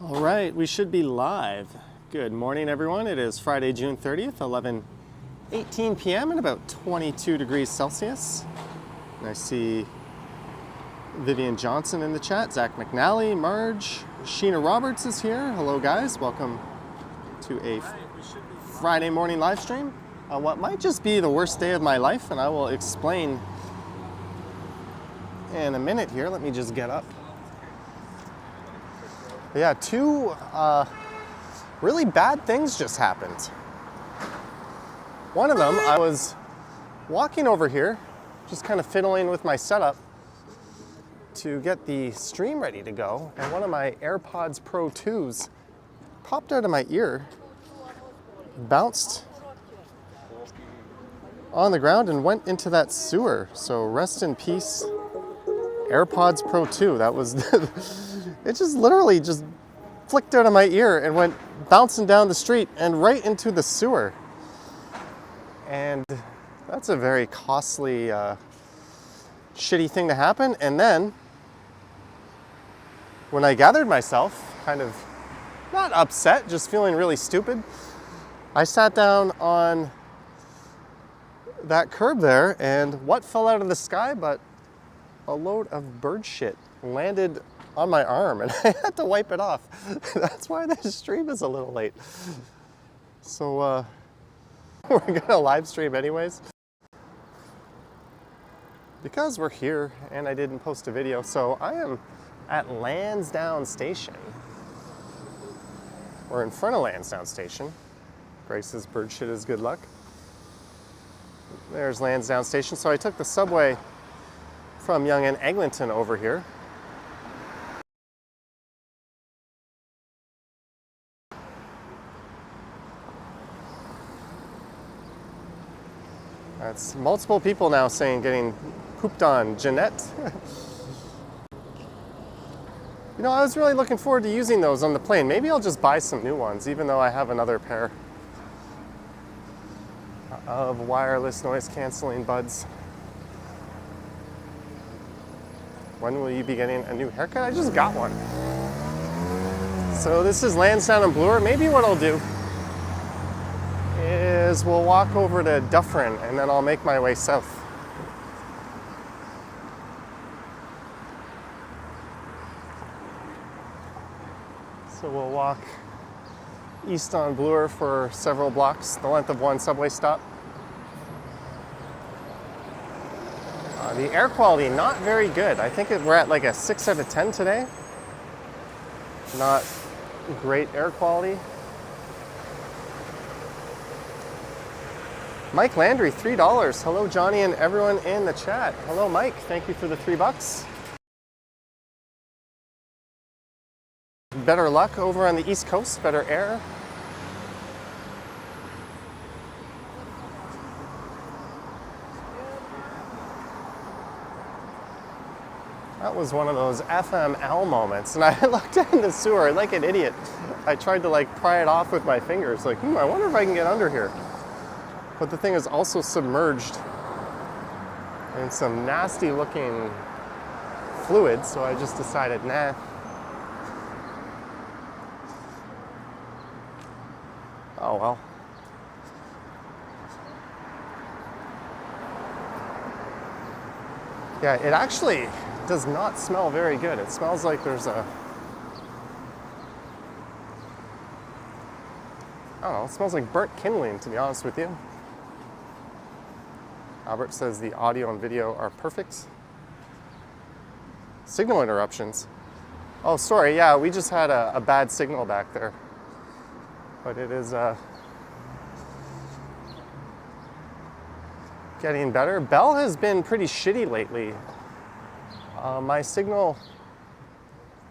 All right, we should be live. Good morning, everyone. It is Friday, June 30th, 11:18 p.m. and about 22 degrees Celsius. And I see Vivian Johnson in the chat, Zach McNally, Marge, Sheena Roberts is here. Hello, guys. Welcome to a Friday morning live stream on what might just be the worst day of my life, and I will explain in a minute here. Let me just get up. Yeah, two really bad things just happened. One of them, I was walking over here, just kind of fiddling with my setup to get the stream ready to go, and one of my AirPods Pro 2s popped out of my ear, bounced on the ground and went into that sewer. So rest in peace, AirPods Pro 2. That was it just literally just flicked out of my ear and went bouncing down the street and right into the sewer. And that's a very costly, shitty thing to happen. And then when I gathered myself, kind of not upset, just feeling really stupid, I sat down on that curb there, and what fell out of the sky but a load of bird shit landed on my arm, and I had to wipe it off. That's why the stream is a little late. So we're gonna live stream anyways, because we're here and I didn't post a video. So I am at Landsdowne Station. We're in front of Landsdowne Station. Grace says bird shit is good luck. There's Landsdowne Station. So I took the subway from Yonge and Eglinton over here. That's multiple people now saying getting pooped on. Jeanette. You know, I was really looking forward to using those on the plane. Maybe I'll just buy some new ones, even though I have another pair of wireless noise canceling buds. When will you be getting a new haircut? I just got one. So this is Landsdowne and Bloor. Maybe what I'll do is we'll walk over to Dufferin and then I'll make my way south. So we'll walk east on Bloor for several blocks, the length of one subway stop. The air quality, not very good. I think we're at like a 6 out of 10 today. Not great air quality. Mike Landry, $3. Hello, Johnny, and everyone in the chat. Hello, Mike. Thank you for the $3. Better luck over on the East Coast, better air. That was one of those FML moments, and I looked in the sewer like an idiot. I tried to like pry it off with my fingers, like, I wonder if I can get under here. But the thing is also submerged in some nasty looking fluid, so I just decided, nah. Oh well. Yeah, it actually does not smell very good. It smells like there's a, I don't know, it smells like burnt kindling, to be honest with you. Albert says the audio and video are perfect. Signal interruptions. Oh, sorry, yeah, we just had a bad signal back there. But it is getting better. Bell has been pretty shitty lately. My signal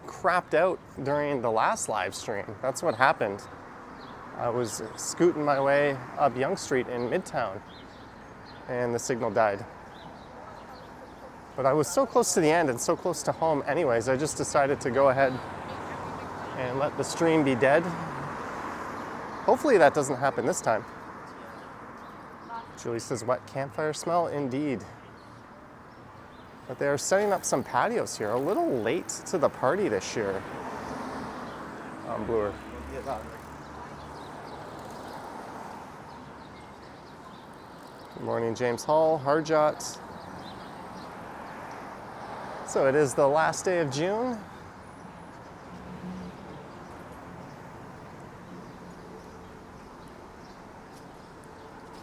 crapped out during the last live stream. That's what happened. I was scooting my way up Yonge Street in Midtown, and the signal died. But I was so close to the end and so close to home anyways, I just decided to go ahead and let the stream be dead. Hopefully that doesn't happen this time. Julie says, wet campfire smell? Indeed. But they're setting up some patios here. A little late to the party this year. on Bloor. Good morning, James Hall, Harjot. So it is the last day of June.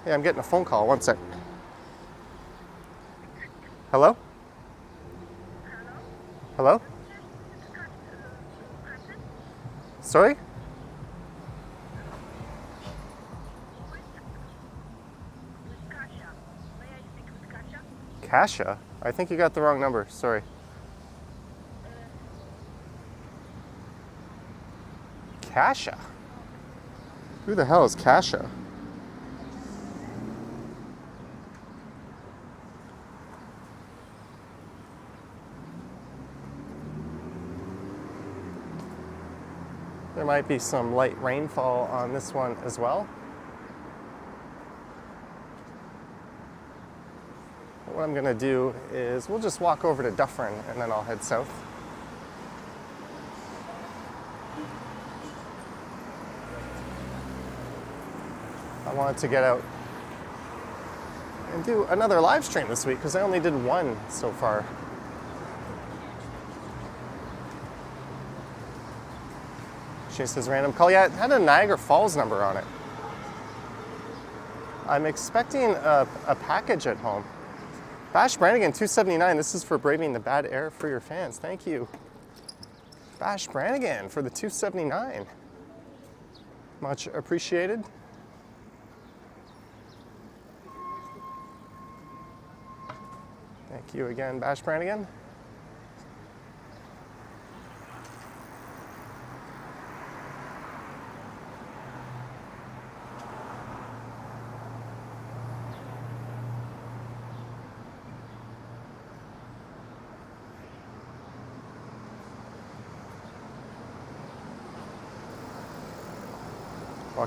Hey, I'm getting a phone call. One sec. Hello? Hello? Sorry? Kasha? I think you got the wrong number. Sorry. Kasha? Who the hell is Kasha? There might be some light rainfall on this one as well. What I'm gonna do is we'll just walk over to Dufferin and then I'll head south. I wanted to get out and do another live stream this week because I only did one so far. She says random call. Yeah, it had a Niagara Falls number on it. I'm expecting a package at home. Bash Brannigan 279. This is for braving the bad air for your fans. Thank you. Bash Brannigan for the 279. Much appreciated. Thank you again, Bash Brannigan.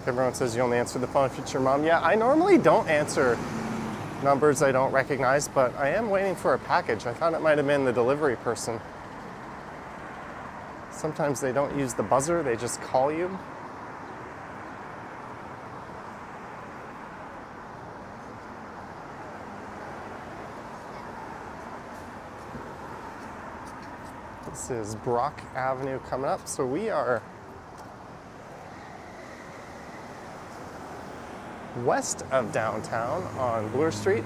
Everyone says you only answer the phone if it's your mom. Yeah, I normally don't answer numbers I don't recognize, but I am waiting for a package. I thought it might have been the delivery person. Sometimes they don't use the buzzer, they just call you. This is Brock Avenue coming up, so we are west of downtown on Bloor Street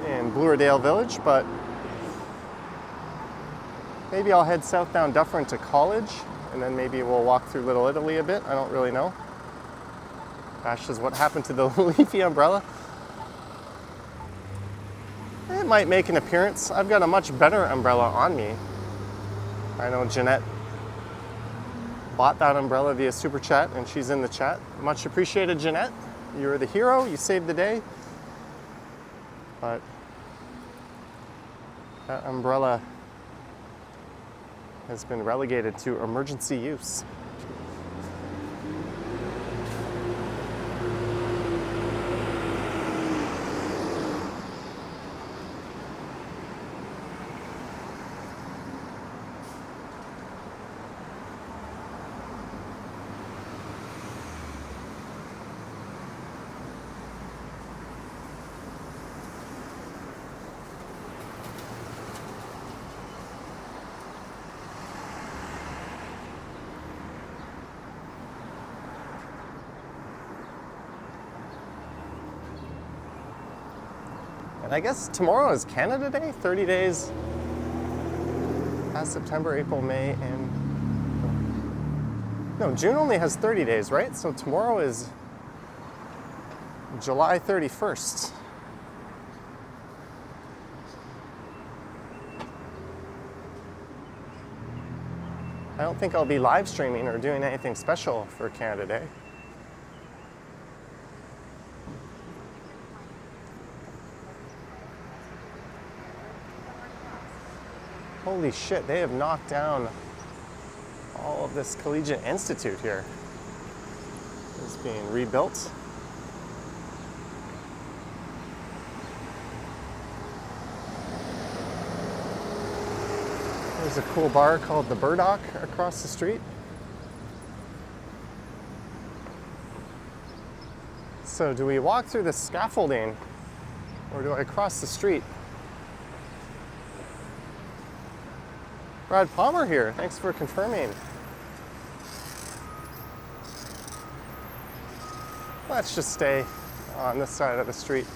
in Bloordale Village, but maybe I'll head south down Dufferin to College, and then maybe we'll walk through Little Italy a bit. I don't really know. Bash says, what happened to the leafy umbrella? It might make an appearance. I've got a much better umbrella on me. I know Jeanette bought that umbrella via Super Chat, and she's in the chat. Much appreciated, Jeanette. You're the hero. You saved the day. But that umbrella has been relegated to emergency use. I guess tomorrow is Canada Day, 30 days past September, April, May, and no, June only has 30 days, right? So tomorrow is July 31st. I don't think I'll be live streaming or doing anything special for Canada Day. Holy shit, they have knocked down all of this Collegiate Institute here. It's being rebuilt. There's a cool bar called the Burdock across the street. So do we walk through the scaffolding or do I cross the street? Brad Palmer here, thanks for confirming. Let's just stay on this side of the street.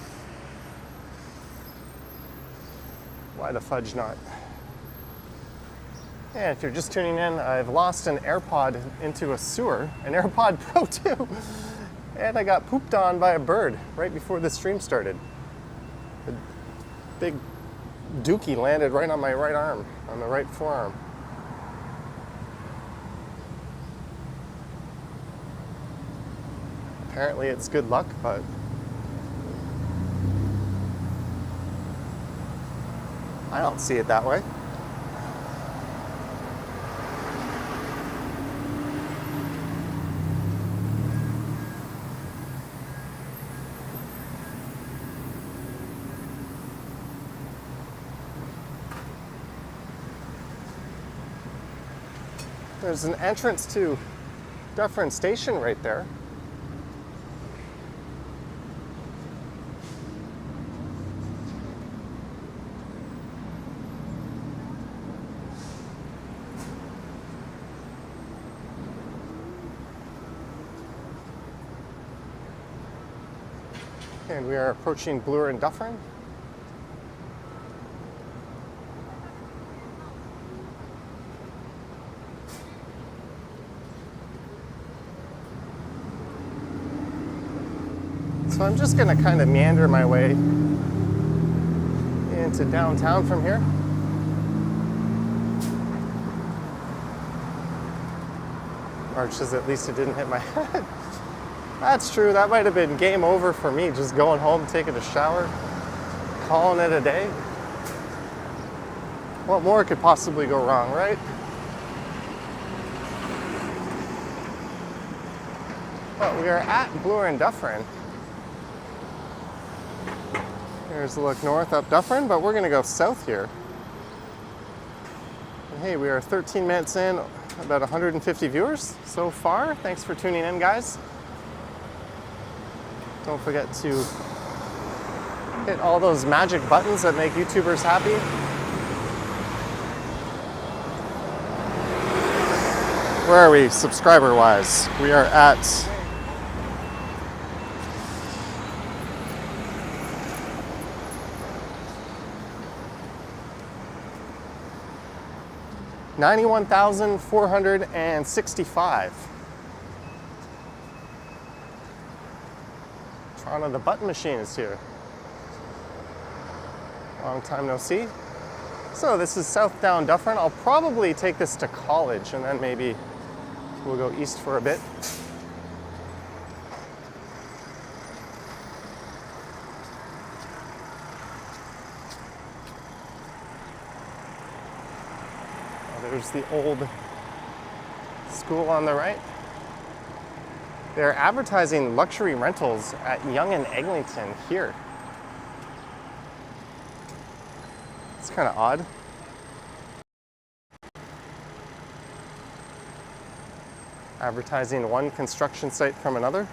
Why the fudge not? And if you're just tuning in, I've lost an AirPod into a sewer, an AirPod Pro 2, and I got pooped on by a bird right before the stream started. A big dookie landed right on my right arm, on the right forearm. Apparently it's good luck, but I don't see it that way. There's an entrance to Dufferin Station right there. And we are approaching Bloor and Dufferin. So I'm just going to kind of meander my way into downtown from here. Arches, at least it didn't hit my head. That's true, that might have been game over for me, just going home, taking a shower, calling it a day. What more could possibly go wrong, right? But we are at Bloor and Dufferin. Here's a look north up Dufferin, but we're going to go south here. And hey, we are 13 minutes in, about 150 viewers so far. Thanks for tuning in, guys. Don't forget to hit all those magic buttons that make YouTubers happy. Where are we subscriber-wise? We are at 91,465. Toronto, the button machine is here. Long time no see. So this is Southdown Dufferin. I'll probably take this to college and then maybe we'll go east for a bit. There's the old school on the right. They're advertising luxury rentals at Yonge and Eglinton here. It's kind of odd. Advertising one construction site from another.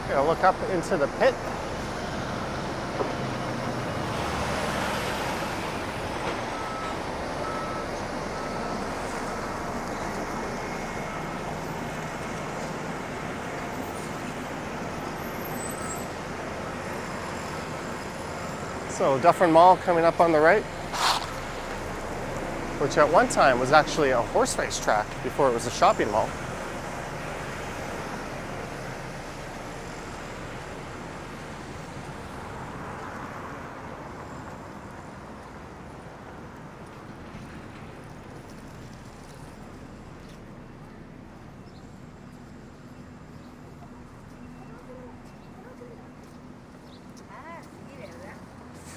Gonna look up into the pit. So Dufferin Mall coming up on the right, which at one time was actually a horse race track before it was a shopping mall.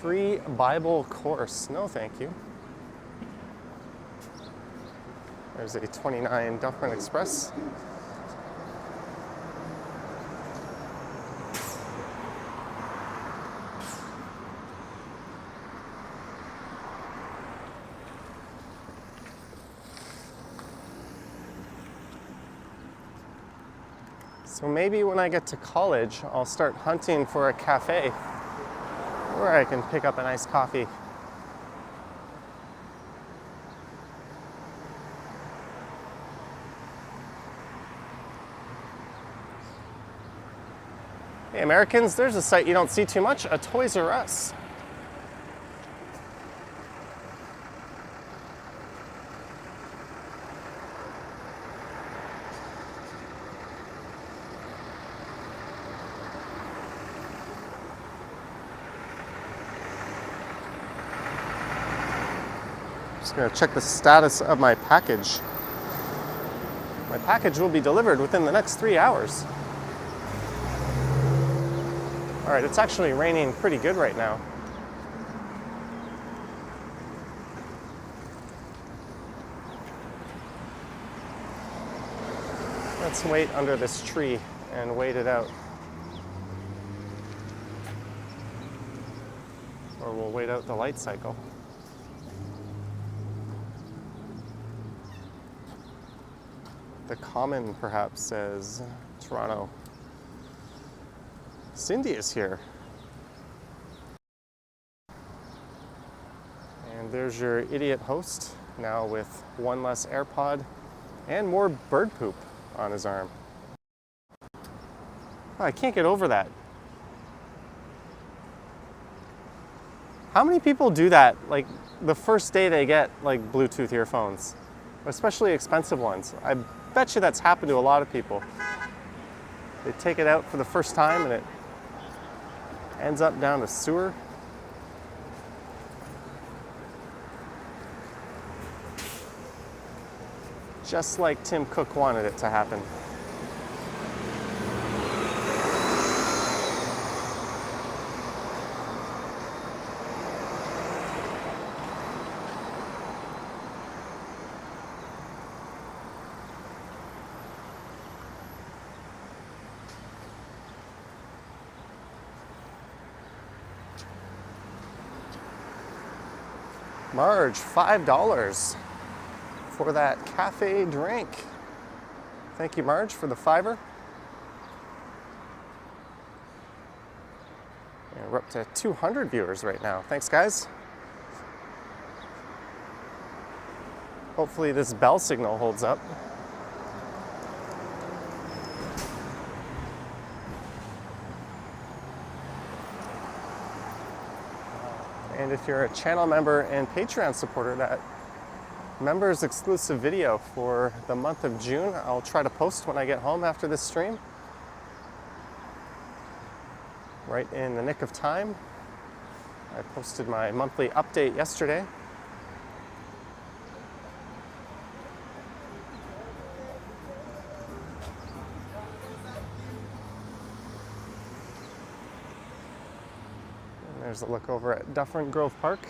free Bible course. No, thank you. There's a 29 Dufferin Express. So maybe when I get to college, I'll start hunting for a cafe where I can pick up a nice coffee. Hey Americans, there's a sight you don't see too much, a Toys R Us. Just gonna check the status of my package. My package will be delivered within the next 3 hours. All right, it's actually raining pretty good right now. Let's wait under this tree and wait it out. Or we'll wait out the light cycle. The Common perhaps says Toronto. Cindy is here. And there's your idiot host, now with one less AirPod and more bird poop on his arm. Oh, I can't get over that. How many people do that, like, the first day they get, like, Bluetooth earphones? Especially expensive ones. I bet you that's happened to a lot of people. They take it out for the first time and it ends up down the sewer. Just like Tim Cook wanted it to happen. Marge, $5 for that cafe drink. Thank you, Marge, for the $5. And we're up to 200 viewers right now. Thanks, guys. Hopefully this bell signal holds up. And if you're a channel member and Patreon supporter, that members exclusive video for the month of June, I'll try to post when I get home after this stream. Right in the nick of time. I posted my monthly update yesterday. There's a look over at Dufferin Grove Park.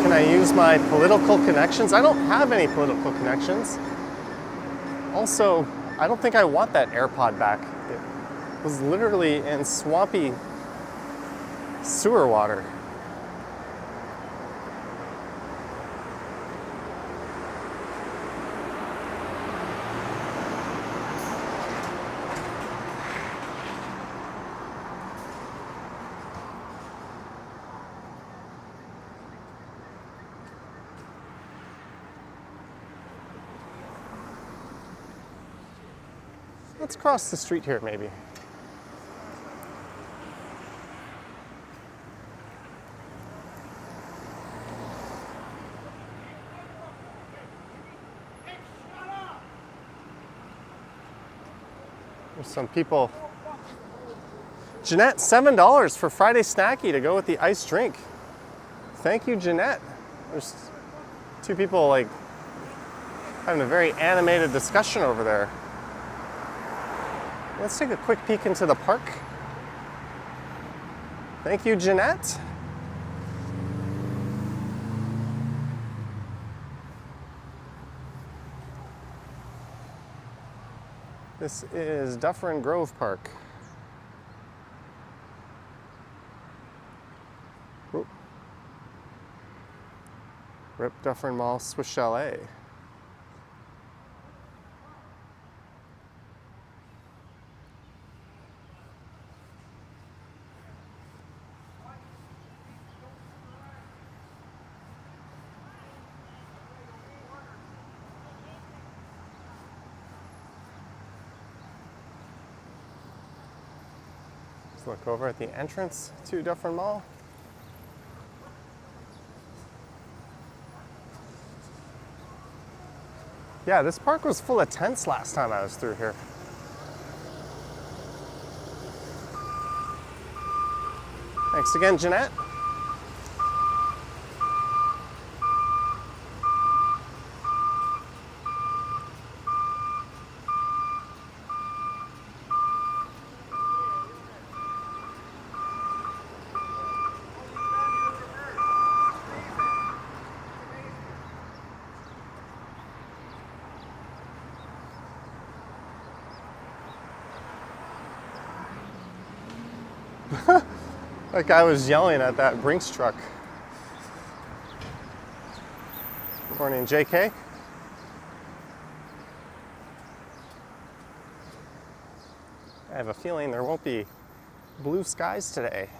Can I use my political connections? I don't have any political connections. Also, I don't think I want that AirPod back. It was literally in swampy sewer water. Let's cross the street here, maybe. There's some people. Jeanette, $7 for Friday Snacky to go with the iced drink. Thank you, Jeanette. There's two people like having a very animated discussion over there. Let's take a quick peek into the park. Thank you, Jeanette. This is Dufferin Grove Park. Ooh. Rip Dufferin Mall, Swiss Chalet. Look over at the entrance to Dufferin Mall. Yeah, this park was full of tents last time I was through here. Thanks again, Jeanette. That guy was yelling at that Brinks truck. Good morning, JK. I have a feeling there won't be blue skies today.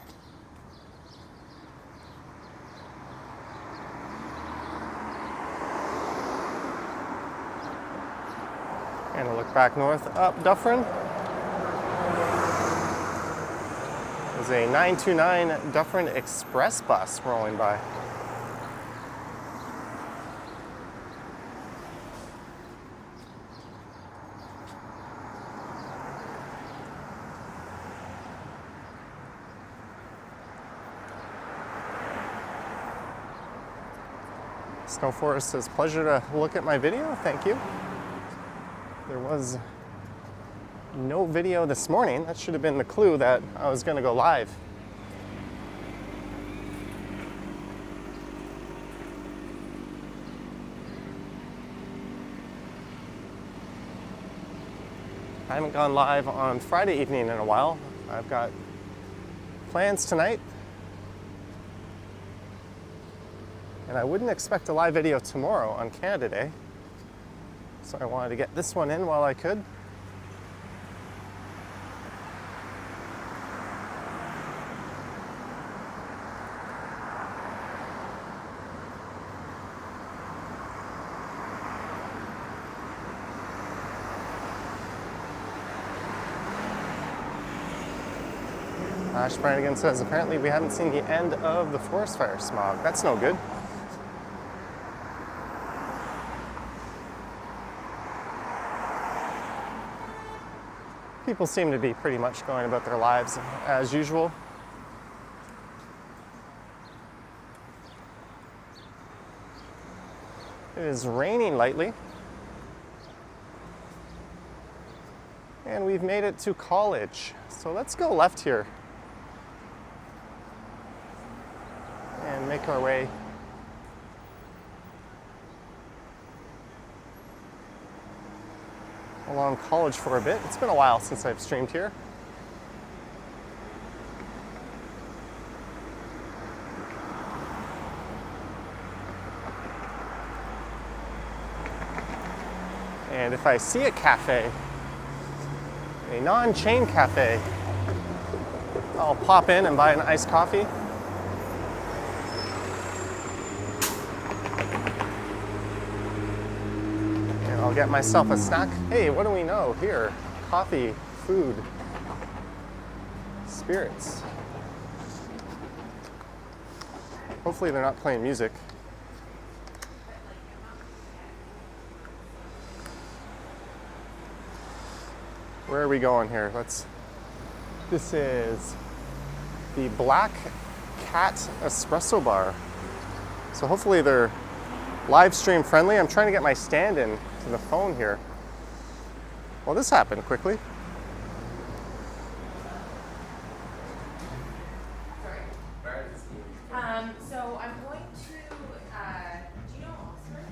And a look back north up Dufferin. There's a 929 Dufferin Express bus rolling by. Snow Forest says, pleasure to look at my video, thank you. There was no video this morning. That should have been the clue that I was going to go live. I haven't gone live on Friday evening in a while. I've got plans tonight. And I wouldn't expect a live video tomorrow on Canada Day. So I wanted to get this one in while I could. Ash Brannigan says, apparently we haven't seen the end of the forest fire smog. That's no good. People seem to be pretty much going about their lives as usual. It is raining lightly. And we've made it to college. So let's go left here and make our way along College for a bit. It's been a while since I've streamed here. And if I see a cafe, a non-chain cafe, I'll pop in and buy an iced coffee. And I'll get myself a snack. Hey, what do we know here? Coffee, food, spirits. Hopefully they're not playing music. Where are we going here? This is the Black Cat Espresso Bar. So hopefully they're live stream friendly. I'm trying to get my stand in to the phone here. Well, this happened quickly. So I'm going to, do you know Oxford?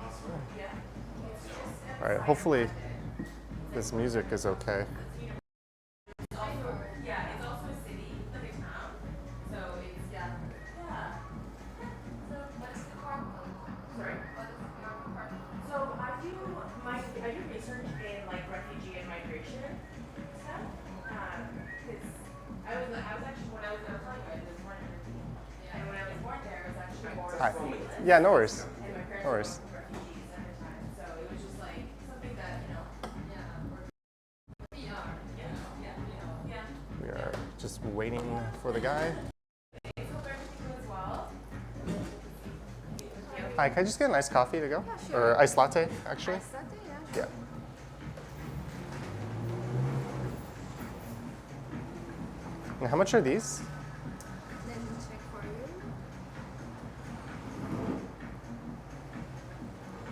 Oxford? Yeah. It's just All right, hopefully this music is okay. it's also a city, like a town. So it's, yeah. So what is the car? Sorry? What is the car? So I do research in like refugee and migration stuff. Because I was actually, when I was telling you, I was born in Turkey. And when I was born there, I was actually born Hi. in England. Yeah, no worries. And my parents No worries. were refugees at the time. So it was just like something that, We are just waiting for the guy. Hi, can I just get an iced coffee to go? Yeah, sure. Or iced latte, actually? Iced latte, yeah. Yeah. And how much are these? Let me check for you.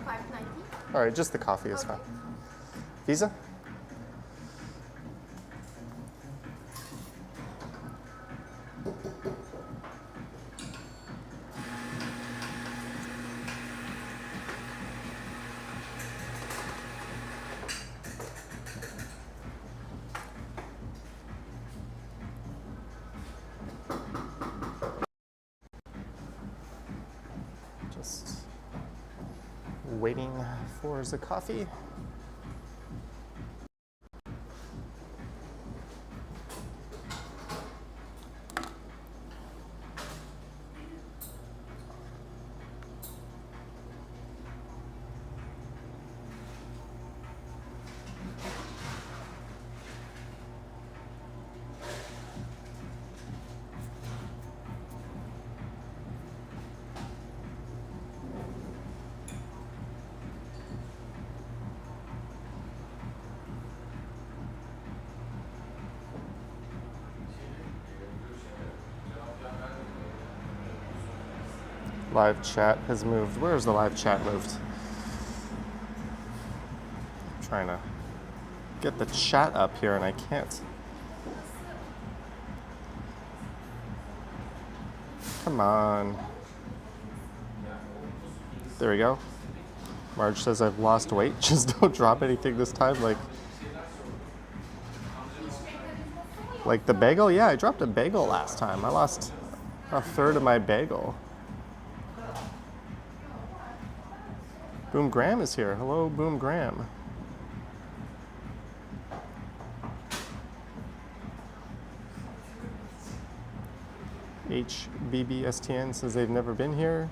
$5.90. All right, just the coffee is fine. Visa? Just waiting for the coffee. Live chat has moved. Where's the live chat moved? I'm trying to get the chat up here and I can't. Come on. There we go. Marge says I've lost weight. Just don't drop anything this time. Like the bagel? Yeah, I dropped a bagel last time. I lost a third of my bagel. Boom Graham is here. Hello, Boom Graham. HBBSTN says they've never been here.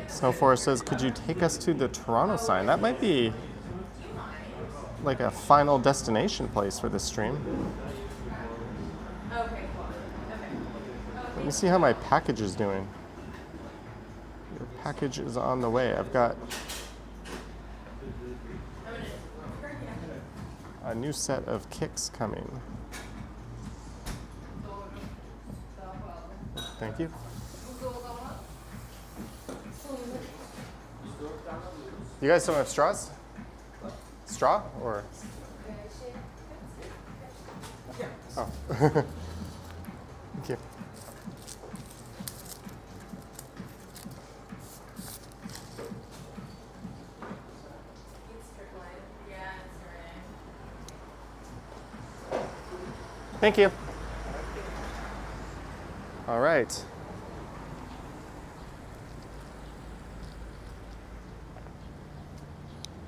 Snowforest says, could you take us to the Toronto sign? That might be like a final destination place for this stream. Let me see how my package is doing. Your package is on the way. I've got a new set of kicks coming. Thank you. You guys don't have straws? Straw or? Oh. Thank you. Thank you. All right.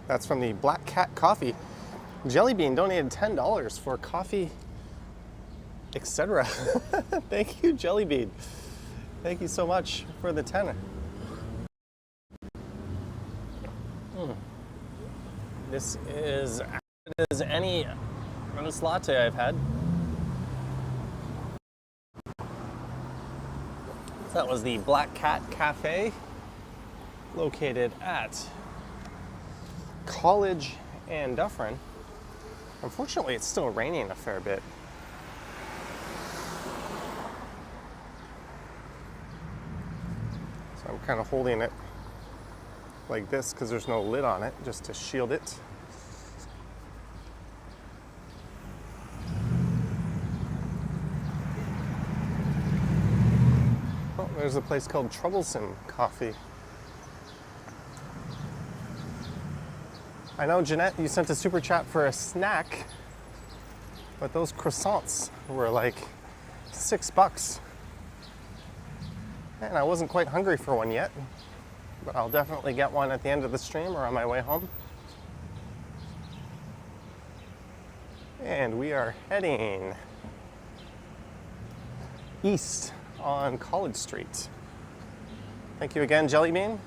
That's from the Black Cat Coffee. Jellybean donated $10 for coffee, etc. Thank you, Jellybean. Thank you so much for the 10. This is as good as any iced latte I've had. That was the Black Cat Cafe located at College and Dufferin. Unfortunately, it's still raining a fair bit. So I'm kind of holding it like this because there's no lid on it, just to shield it. Oh, there's a place called Troublesome Coffee. I know, Jeanette, you sent a super chat for a snack, but those croissants were like $6. And I wasn't quite hungry for one yet, but I'll definitely get one at the end of the stream or on my way home. And we are heading east on College Street. Thank you again, Jellybean.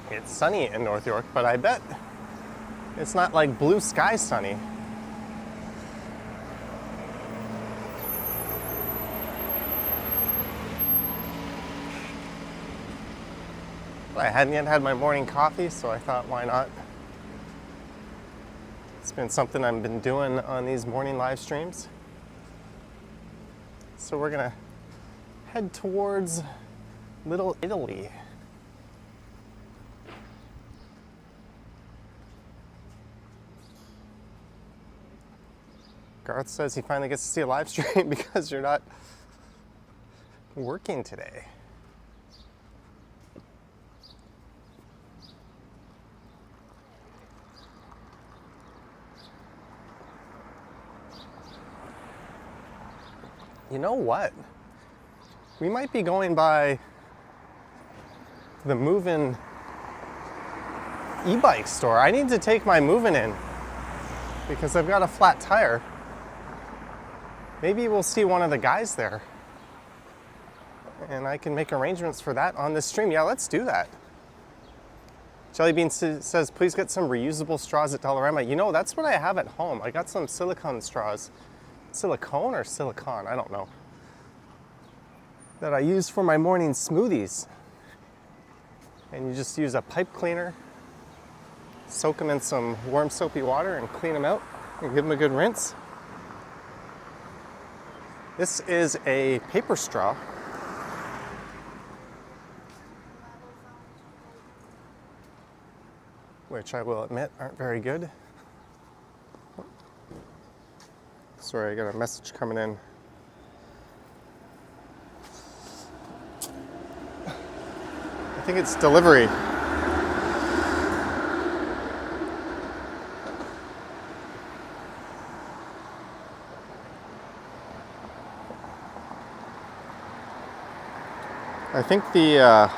It's sunny in North York, but I bet it's not like blue sky sunny. But I hadn't yet had my morning coffee, so I thought, why not? It's been something I've been doing on these morning live streams. So we're gonna head towards Little Italy. Garth says he finally gets to see a live stream because you're not working today. You know what? We might be going by the Movin' e-bike store. I need to take my Movin' in because I've got a flat tire. Maybe we'll see one of the guys there and I can make arrangements for that on this stream. Yeah, let's do that. Jellybean says, please get some reusable straws at Dollarama. You know, that's what I have at home. I got some silicone straws. Silicone or silicon? I don't know. That I use for my morning smoothies. And you just use a pipe cleaner, soak them in some warm soapy water and clean them out and give them a good rinse. This is a paper straw. Which I will admit aren't very good. Sorry, I got a message coming in. I think it's delivery. I think the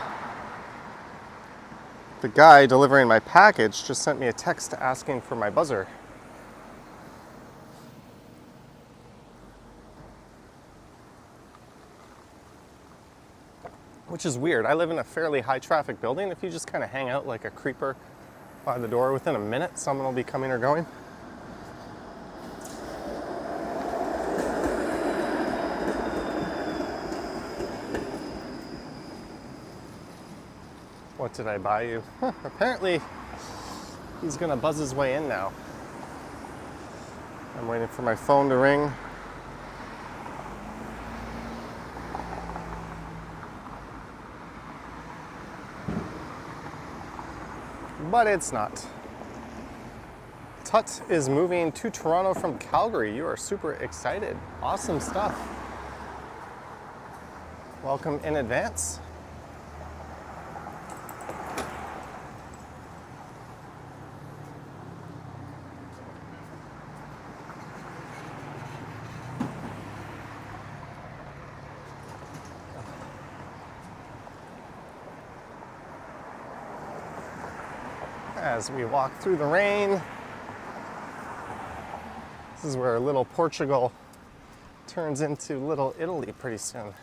guy delivering my package just sent me a text asking for my buzzer. Which is weird. I live in a fairly high traffic building. If you just kind of hang out like a creeper by the door, within a minute, someone will be coming or going. What did I buy you? Huh, apparently, he's gonna buzz his way in now. I'm waiting for my phone to ring. But it's not. Tut is moving to Toronto from Calgary. You are super excited. Awesome stuff. Welcome in advance. As we walk through the rain, this is where Little Portugal turns into Little Italy pretty soon.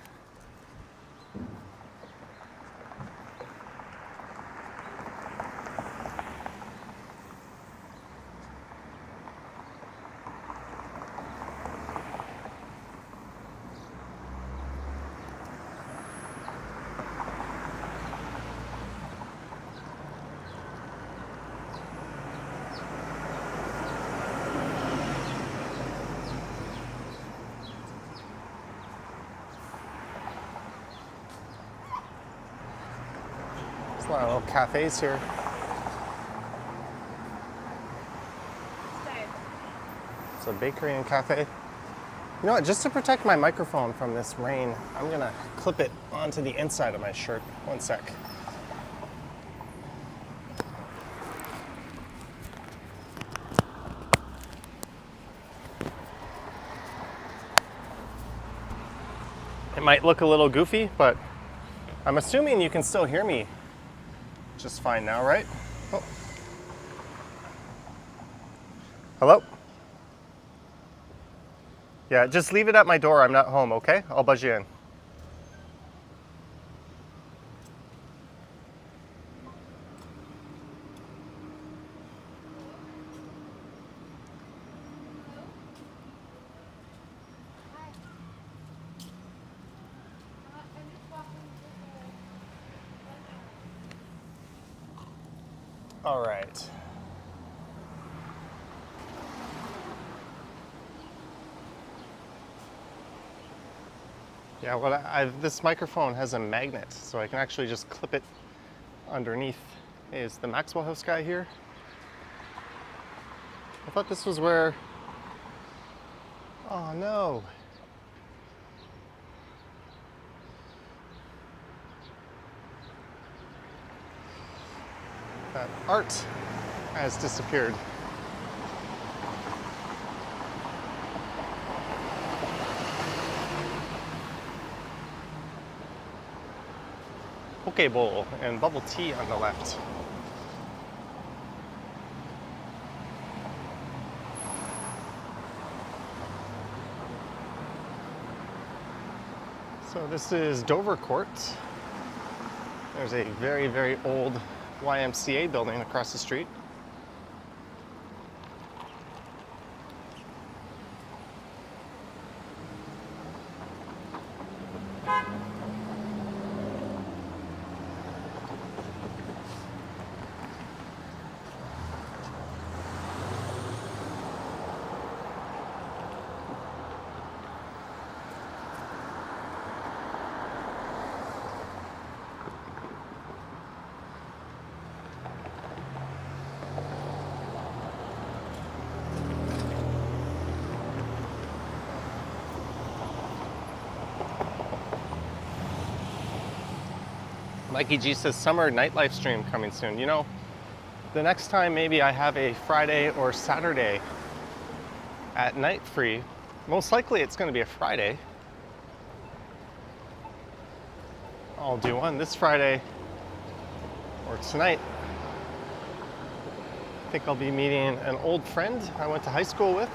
There's a lot of little cafes here. It's a bakery and cafe. You know what, just to protect my microphone from this rain, I'm gonna clip it onto the inside of my shirt. One sec. It might look a little goofy, but I'm assuming you can still hear me just fine now, right? Oh. Hello? Yeah, just leave it at my door. I'm not home, okay? I'll buzz you in. All right. Yeah, well, this microphone has a magnet, so I can actually just clip it underneath. Hey, is the Maxwell House guy here? I thought this was where... Oh, no. That art has disappeared. Poke bowl and bubble tea on the left. So this is Dover Court. There's a very, very old YMCA building across the street. Mikey G says summer nightlife stream coming soon. You know, the next time maybe I have a Friday or Saturday at night free, most likely it's going to be a Friday. I'll do one this Friday or tonight. I think I'll be meeting an old friend I went to high school with.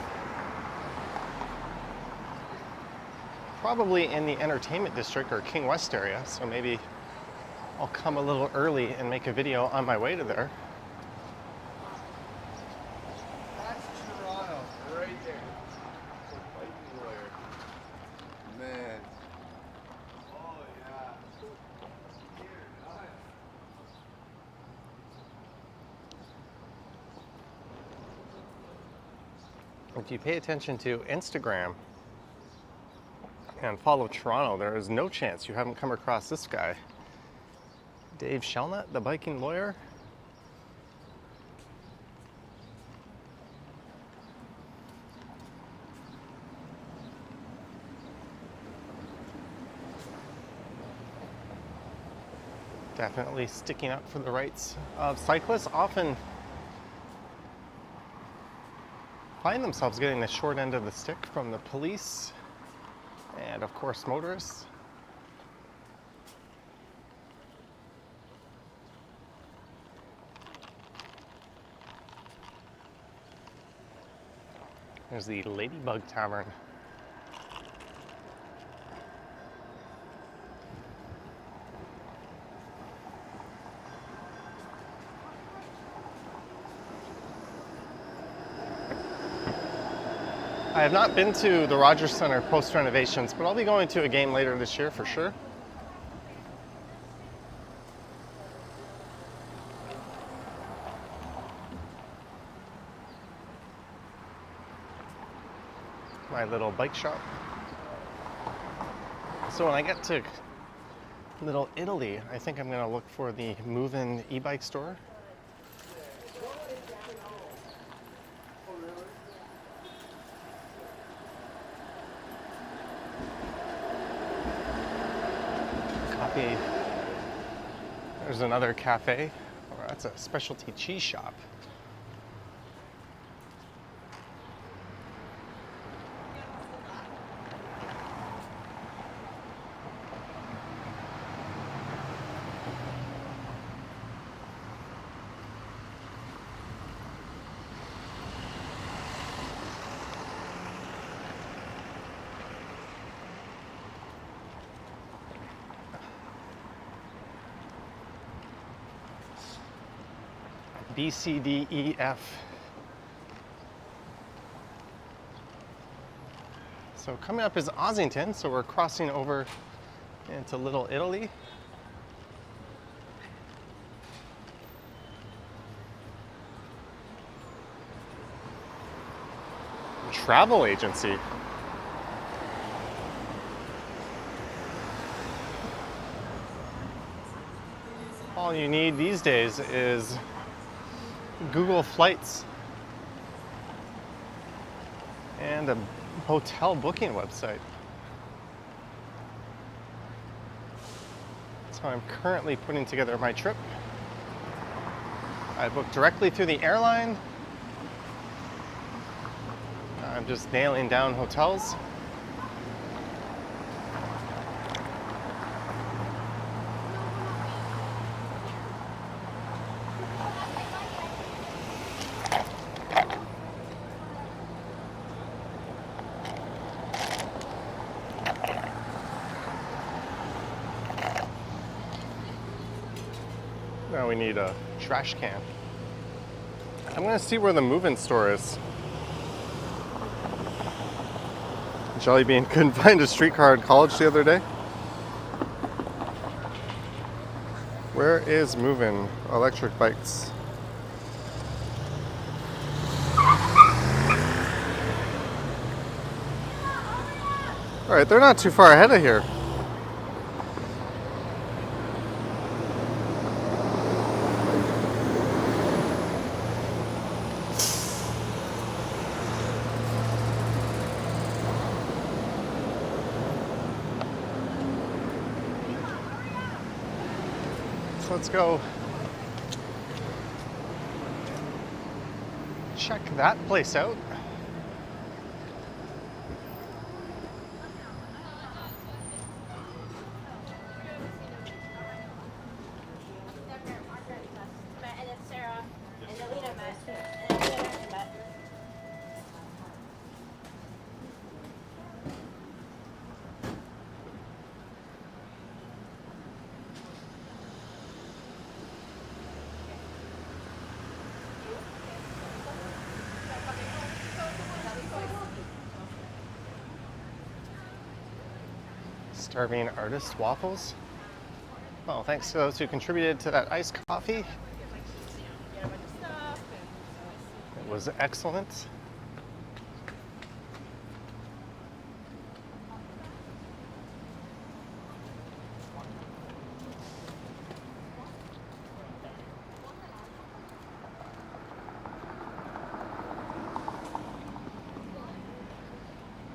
Probably in the entertainment district or King West area, so maybe I'll come a little early and make a video on my way to there. That's Toronto, right there. Biking lawyer. Man. Oh, yeah. If you pay attention to Instagram and follow Toronto, there is no chance you haven't come across this guy. Dave Shelnut, the biking lawyer. Definitely sticking up for the rights of cyclists. Often find themselves getting the short end of the stick from the police and, of course, motorists. There's the Ladybug Tavern. I have not been to the Rogers Center post renovations, but I'll be going to a game later this year for sure. My little bike shop. So when I get to Little Italy. I think I'm gonna look for the move-in e-bike store. Copy. There's another cafe. Oh, that's a specialty cheese shop. B, C, D, E, F. So coming up is Ossington, so we're crossing over into Little Italy. Travel agency. All you need these days is Google Flights and a hotel booking website. So I'm currently putting together my trip. I booked directly through the airline. I'm just nailing down hotels. Now we need a trash can. I'm gonna see where the move-in store is. Jelly Bean couldn't find a streetcar at college the other day. Where is move-in electric bikes? All right, they're not too far ahead of here. Let's go check that place out. Starving Artist Waffles. Well, thanks to those who contributed to that iced coffee. It was excellent.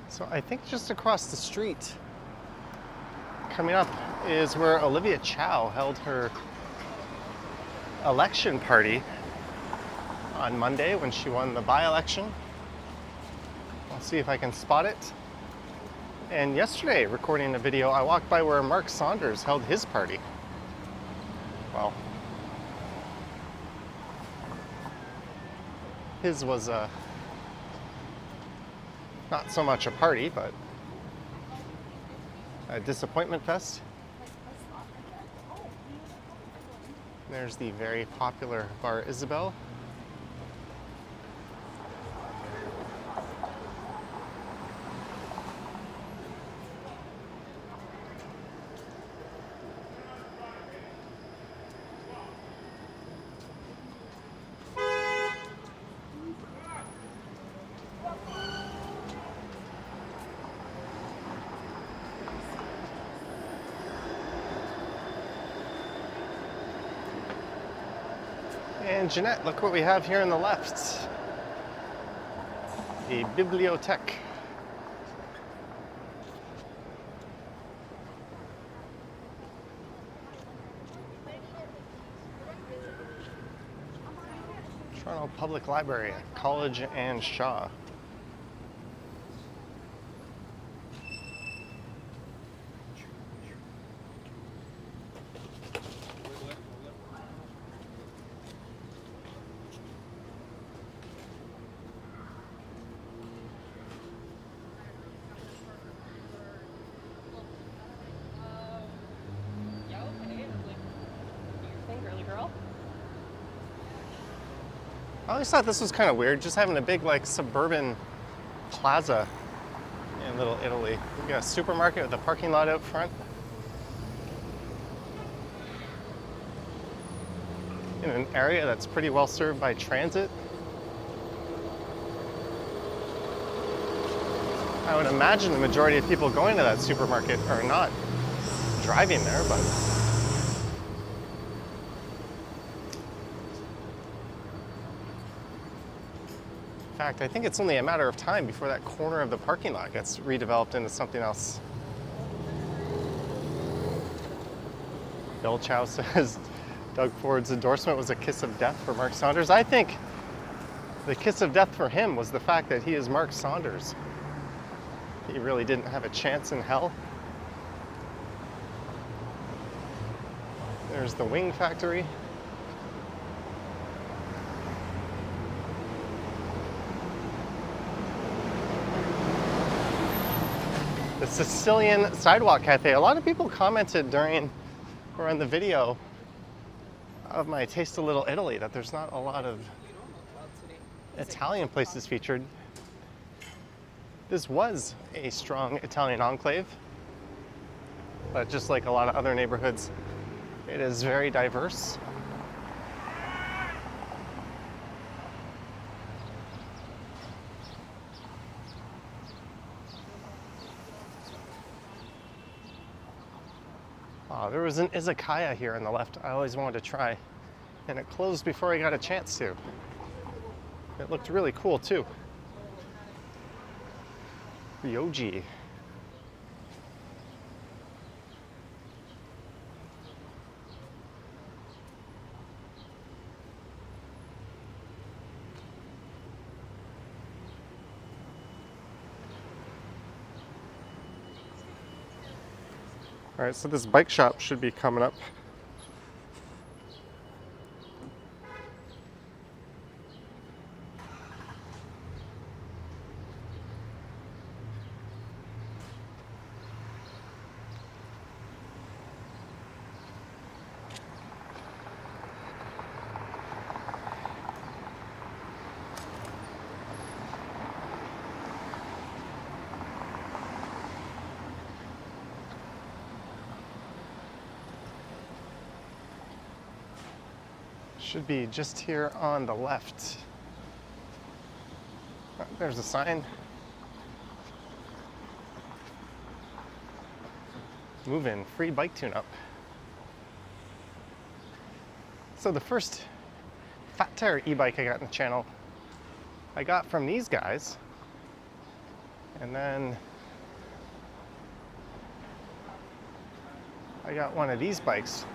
So I think just across the street coming up is where Olivia Chow held her election party on Monday when she won the by-election. I'll see if I can spot it. And yesterday, recording a video, I walked by where Mark Saunders held his party. Well, his was not so much a party, but a disappointment fest. There's the very popular Bar Isabel. And Jeanette, look what we have here on the left. A bibliothèque. Toronto Public Library, College and Shaw. I always thought this was kind of weird, just having a big like suburban plaza in Little Italy. We got a supermarket with a parking lot out front. In an area that's pretty well served by transit. I would imagine the majority of people going to that supermarket are not driving there, but in fact, I think it's only a matter of time before that corner of the parking lot gets redeveloped into something else. Bill Chow says Doug Ford's endorsement was a kiss of death for Mark Saunders. I think the kiss of death for him was the fact that he is Mark Saunders. He really didn't have a chance in hell. There's the wing factory. The Sicilian Sidewalk Cafe. A lot of people commented during or in the video of my Taste of Little Italy that there's not a lot of Italian places featured. This was a strong Italian enclave, but just like a lot of other neighborhoods, it is very diverse. There was an izakaya here on the left I always wanted to try, and it closed before I got a chance to. It looked really cool too. Ryoji. All right, so this bike shop should be coming up. Should be just here on the left. Oh, there's a sign. Move in, free bike tune-up. So the first fat tire e-bike I got in the channel, I got from these guys. And then I got one of these bikes.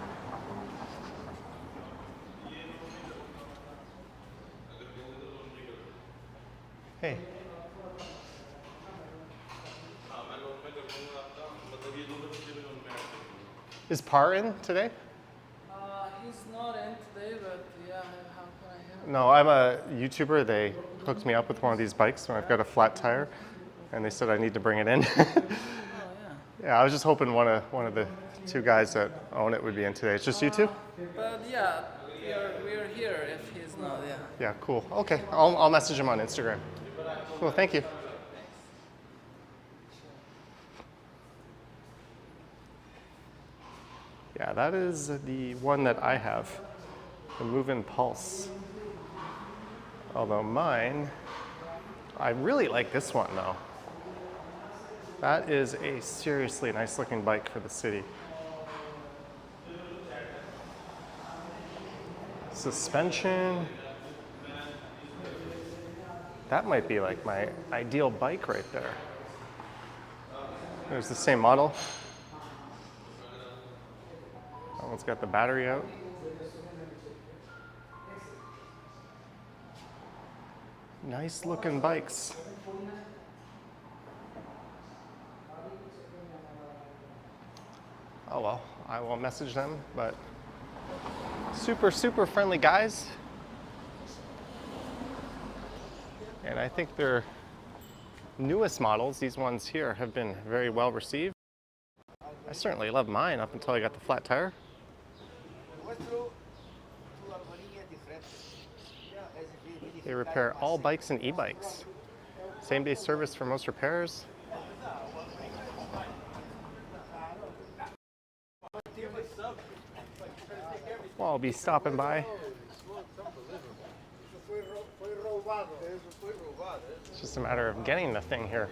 Hey. Is Par in today? He's not in today, but yeah, how can I help? No, I'm a YouTuber. They hooked me up with one of these bikes when I've got a flat tire, and they said I need to bring it in. Oh yeah. Yeah, I was just hoping one of the two guys that own it would be in today. It's just you two? But yeah, we're here if he's not. Yeah. Yeah, cool. Okay, I'll message him on Instagram. Cool, thank you. Yeah, that is the one that I have, the Move-In Pulse. Although mine, I really like this one though. That is a seriously nice looking bike for the city. Suspension. That might be like my ideal bike right there. There's the same model. That one's got the battery out. Nice looking bikes. Oh well, I will message them, but super, super friendly guys. And I think their newest models, these ones here, have been very well received. I certainly love mine up until I got the flat tire. They repair all bikes and e-bikes. Same day service for most repairs. Well, I'll be stopping by. It's just a matter of getting the thing here.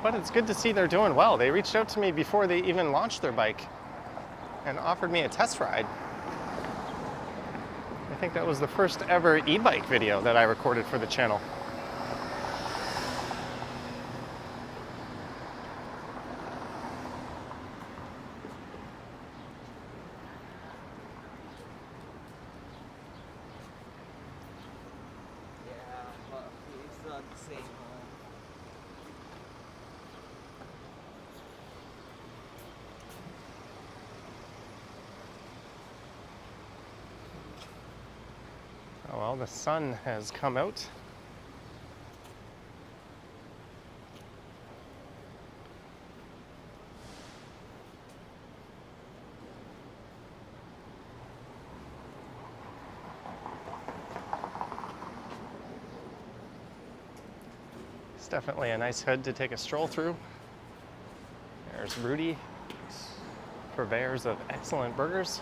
But it's good to see they're doing well. They reached out to me before they even launched their bike and offered me a test ride. I think that was the first ever e-bike video that I recorded for the channel. It's not the same. Oh well, the sun has come out. It's definitely a nice hood to take a stroll through. There's Rudy, purveyors of excellent burgers.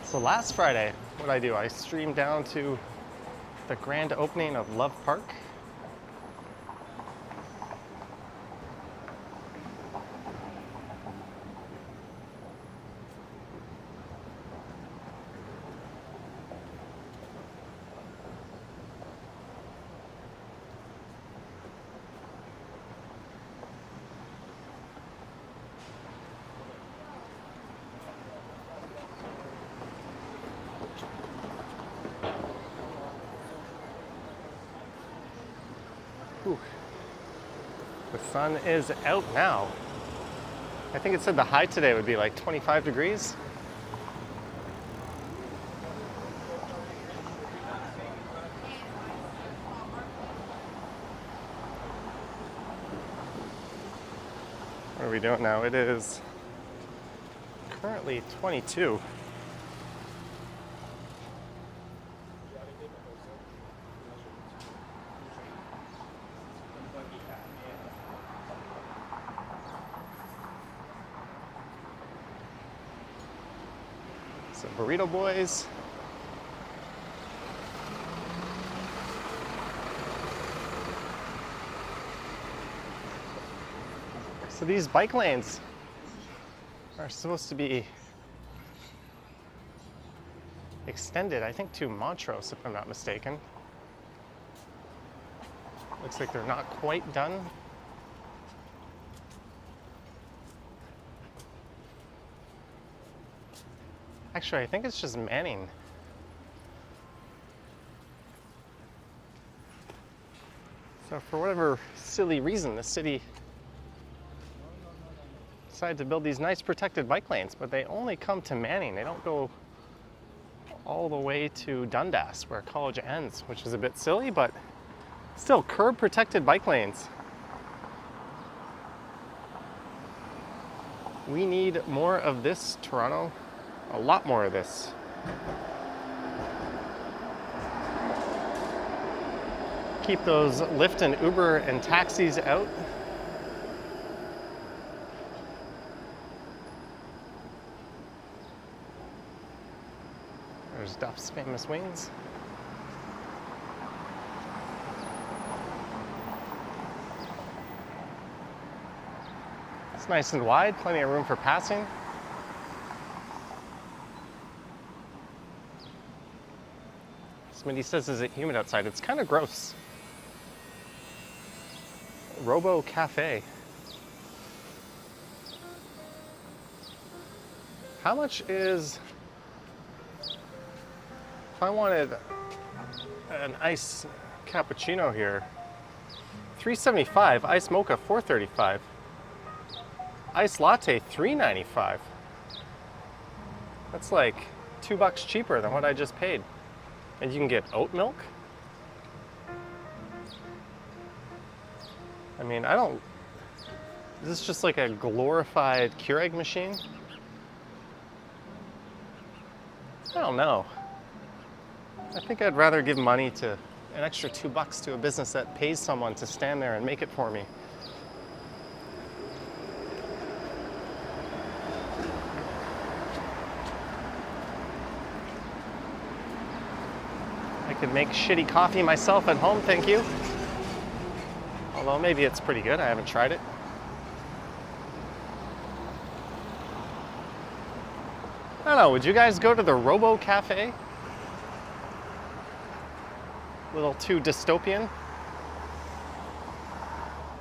So last Friday, what I do, I streamed down to the grand opening of Love Park. Whew. The sun is out now. I think it said the high today would be like 25 degrees. What are we doing now? It is currently 22. Some burrito boys. So these bike lanes are supposed to be extended, I think, to Montrose, if I'm not mistaken. Looks like they're not quite done. Actually, I think it's just Manning. So for whatever silly reason, the city decided to build these nice protected bike lanes, but they only come to Manning. They don't go all the way to Dundas, where college ends, which is a bit silly, but still curb protected bike lanes. We need more of this, Toronto. A lot more of this. Keep those Lyft and Uber and taxis out. There's Duff's famous wings. It's nice and wide, plenty of room for passing. Smitty says, is it humid outside? It's kind of gross. Robo Cafe. How much is, if I wanted an iced cappuccino here, $3.75, iced mocha $4.35, iced latte $3.95. That's like $2 cheaper than what I just paid. And you can get oat milk. I mean, is this just like a glorified Keurig machine? I don't know. I think I'd rather give money to an extra $2 to a business that pays someone to stand there and make it for me. I could make shitty coffee myself at home, thank you. Although maybe it's pretty good, I haven't tried it. I don't know, would you guys go to the Robo Cafe? A little too dystopian.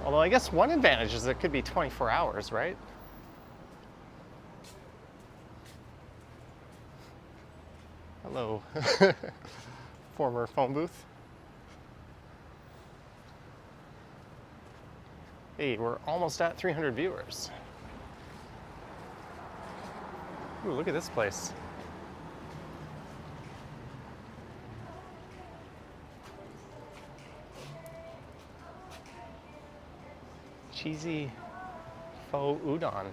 Although I guess one advantage is it could be 24 hours, right? Hello, former phone booth. Hey, we're almost at 300 viewers. Ooh, look at this place. Cheesy faux udon.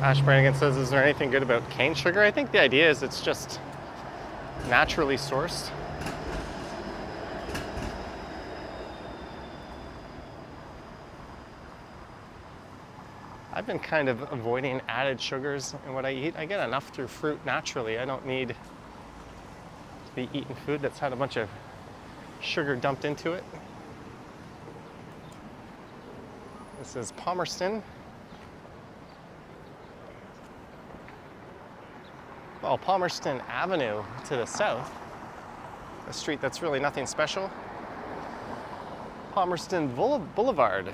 Ash Brannigan says, is there anything good about cane sugar? I think the idea is it's just naturally sourced. I've been kind of avoiding added sugars in what I eat. I get enough through fruit naturally. I don't need to be eating food that's had a bunch of sugar dumped into it. This is Palmerston. Well, Palmerston Avenue to the south, a street that's really nothing special. Palmerston Boulevard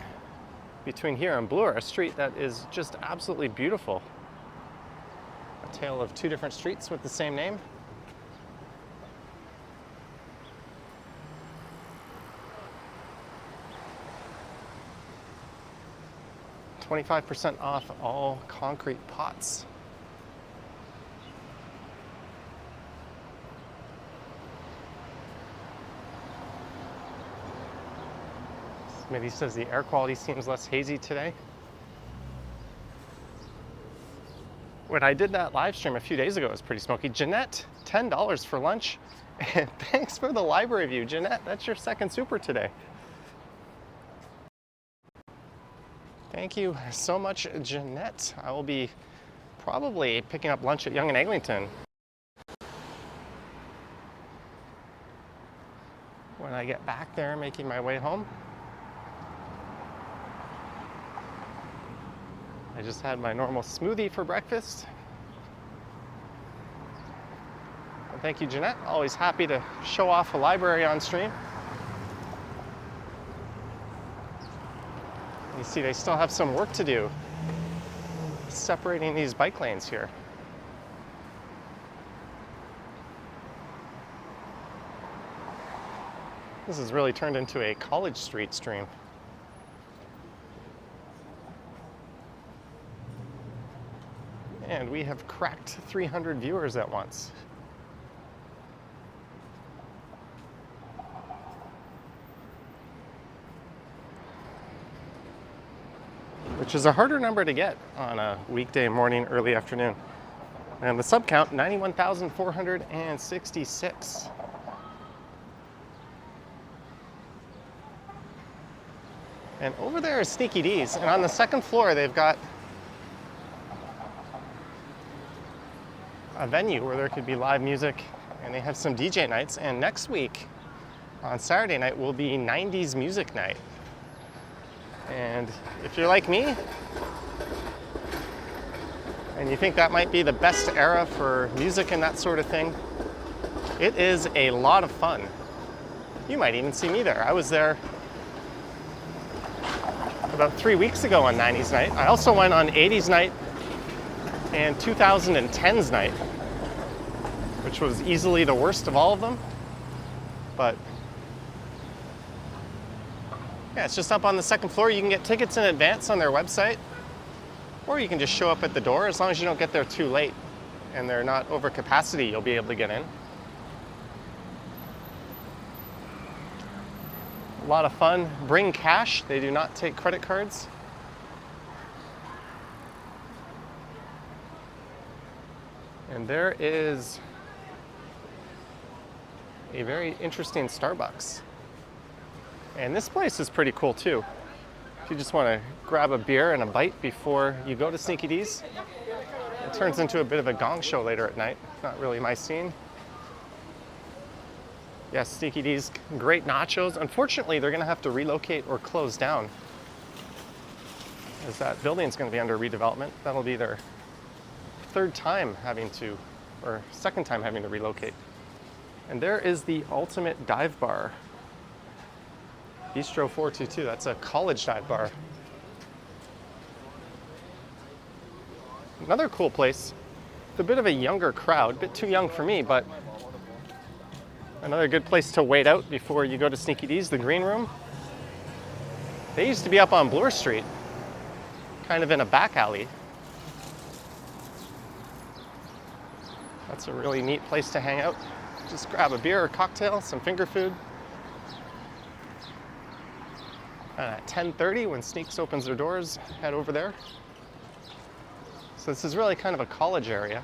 between here and Bloor, a street that is just absolutely beautiful. A tale of two different streets with the same name. $25% off all concrete pots. Maybe says the air quality seems less hazy today. When I did that live stream a few days ago, it was pretty smoky. Jeanette, $10 for lunch. And thanks for the library view. Jeanette, that's your second super today. Thank you so much, Jeanette. I will be probably picking up lunch at Yonge and Eglinton when I get back there, making my way home. I just had my normal smoothie for breakfast. And thank you, Jeanette. Always happy to show off a library on stream. You see, they still have some work to do separating these bike lanes here. This has really turned into a College Street stream. And we have cracked 300 viewers at once. which is a harder number to get on a weekday morning, early afternoon. And the sub count, 91,466. And over there is Sneaky D's, and on the second floor they've got a venue where there could be live music, and they have some DJ nights. And next week on Saturday night will be 90s music night. And if you're like me and you think that might be the best era for music and that sort of thing, it is a lot of fun. You might even see me there. I was there about 3 weeks ago on 90s night. I also went on 80s night and 2010s night, which was easily the worst of all of them. But yeah, it's just up on the second floor. You can get tickets in advance on their website, or you can just show up at the door. As long as you don't get there too late and they're not over capacity, you'll be able to get in. A lot of fun. Bring cash. They do not take credit cards. And there is a very interesting Starbucks. And this place is pretty cool too. If you just want to grab a beer and a bite before you go to Sneaky D's. It turns into a bit of a gong show later at night. Not really my scene. Yes, Sneaky D's, great nachos. Unfortunately, they're going to have to relocate or close down, as that building's going to be under redevelopment. That'll be their second time having to relocate. And there is the ultimate dive bar. Bistro 422, that's a college dive bar. Another cool place. It's a bit of a younger crowd, a bit too young for me, but another good place to wait out before you go to Sneaky D's, the Green Room. They used to be up on Bloor Street, kind of in a back alley. That's a really neat place to hang out. Just grab a beer or cocktail, some finger food. And at 10:30, when Sneaks opens their doors, head over there. So this is really kind of a college area.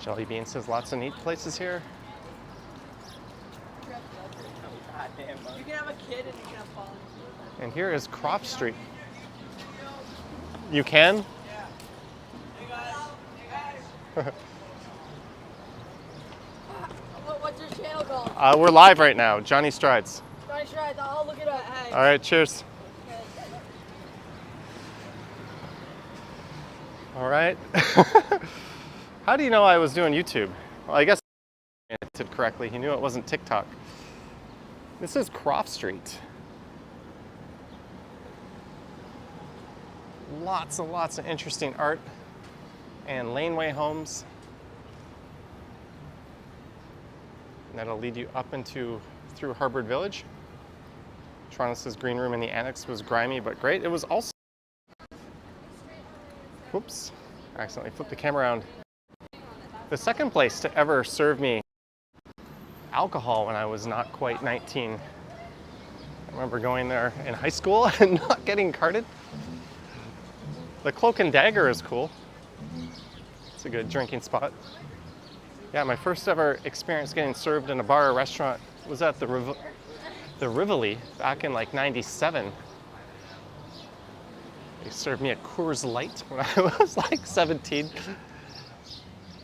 Jelly Bean says lots of neat places here. You can have a kid and you can have fun. And here is Croft Street. You can? Yeah. Hey guys. What's your channel called? We're live right now, Johnny Strides. Johnny Strides, I'll look it up. Hey. All right, cheers. All right. How do you know I was doing YouTube? Well, I guess I did correctly. He knew it wasn't TikTok. This is Croft Street. Lots and lots of interesting art and laneway homes. And that'll lead you up through Harbour Village. Toronto says Green Room in the annex was grimy but great. It was also, whoops, I accidentally flipped the camera around. The second place to ever serve me alcohol when I was not quite 19. I remember going there in high school and not getting carded. The Cloak and Dagger is cool. It's a good drinking spot. Yeah, my first ever experience getting served in a bar or restaurant was at the Rivoli back in like 97. They served me a Coors Light when I was like 17.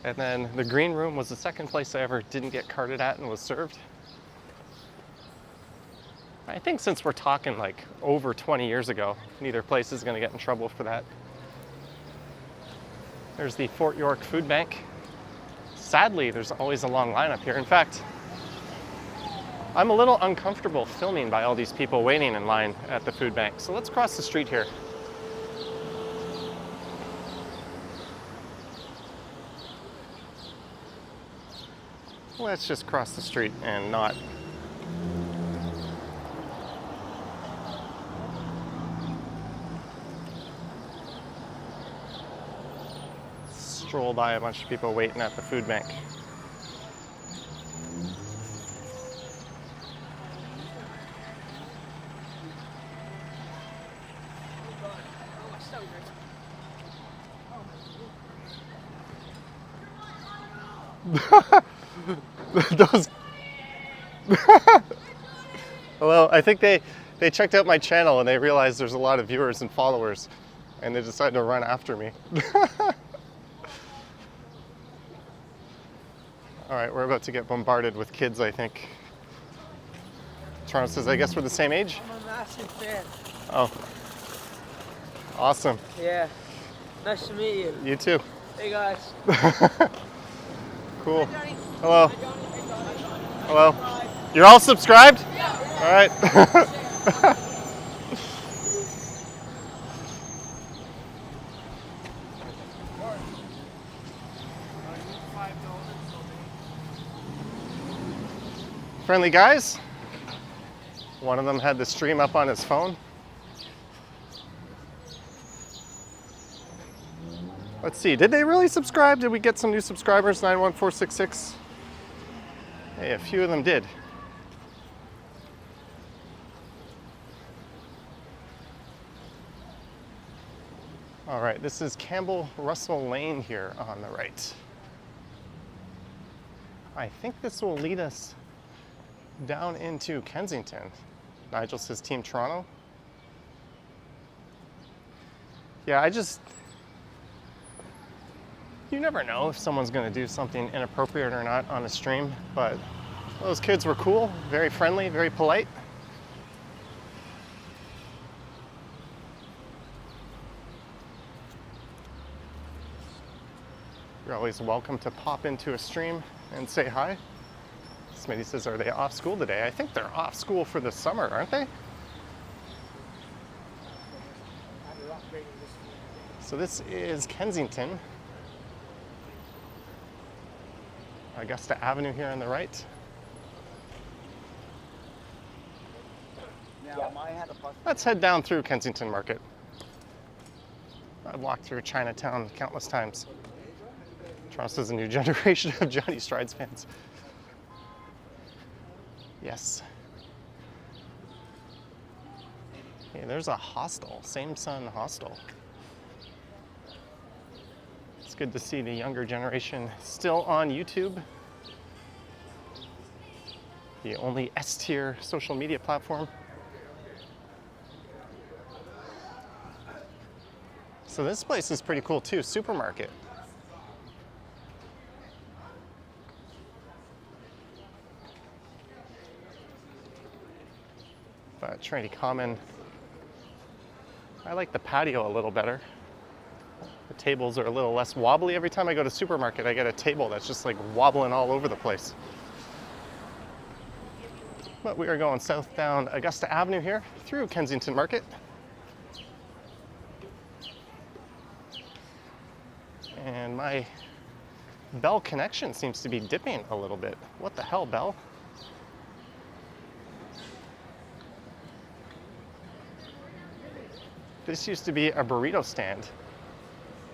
And then the Green Room was the second place I ever didn't get carded at and was served. I think since we're talking like over 20 years ago, neither place is going to get in trouble for that. There's the Fort York Food Bank. Sadly, there's always a long line up here. In fact, I'm a little uncomfortable filming by all these people waiting in line at the food bank. So let's cross the street here. Let's just cross the street and not stroll by a bunch of people waiting at the food bank. Those. Well, I think they checked out my channel and they realized there's a lot of viewers and followers, and they decided to run after me. All right, we're about to get bombarded with kids, I think. Toronto says, I guess we're the same age? I'm a massive fan. Oh. Awesome. Yeah. Nice to meet you. You too. Hey guys. Cool. Hello. Hello. You're all subscribed? Yeah. All right. Friendly guys. One of them had the stream up on his phone. Let's see, did they really subscribe? Did we get some new subscribers, 91466? Hey, a few of them did. All right, this is Campbell Russell Lane here on the right. I think this will lead us down into Kensington. Nigel says Team Toronto. Yeah, you never know if someone's going to do something inappropriate or not on a stream, but those kids were cool, very friendly, very polite. You're always welcome to pop into a stream and say hi. Smitty says, are they off school today? I think they're off school for the summer, aren't they? So this is Kensington. Augusta Avenue here on the right. Let's head down through Kensington Market. I've walked through Chinatown countless times. Toronto is a new generation of Johnny Strides fans. Yes. Hey, there's a hostel, Same Sun Hostel. It's good to see the younger generation still on YouTube. The only S-tier social media platform. So this place is pretty cool too, supermarket. But Trinity Common, I like the patio a little better. The tables are a little less wobbly. Every time I go to supermarket, I get a table that's just like wobbling all over the place. But we are going south down Augusta Avenue here through Kensington Market. And my Bell connection seems to be dipping a little bit. What the hell, Bell? This used to be a burrito stand.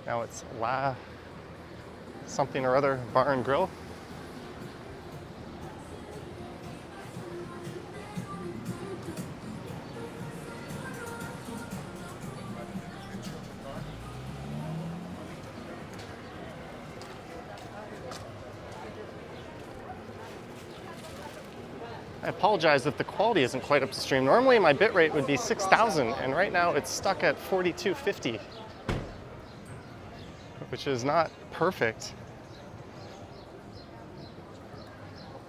Now it's La something or other bar and grill. I apologize if the quality isn't quite up to stream. Normally my bitrate would be 6,000 and right now it's stuck at 4250, which is not perfect.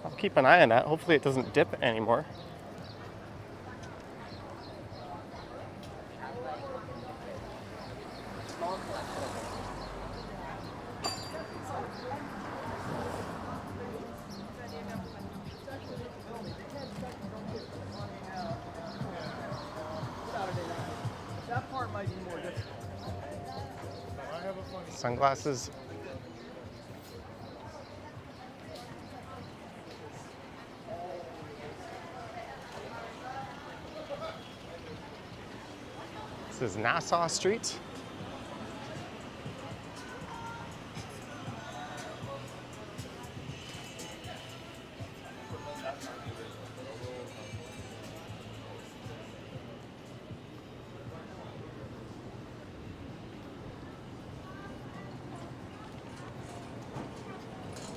I'll keep an eye on that. Hopefully it doesn't dip anymore. Sunglasses. This is Nassau Street.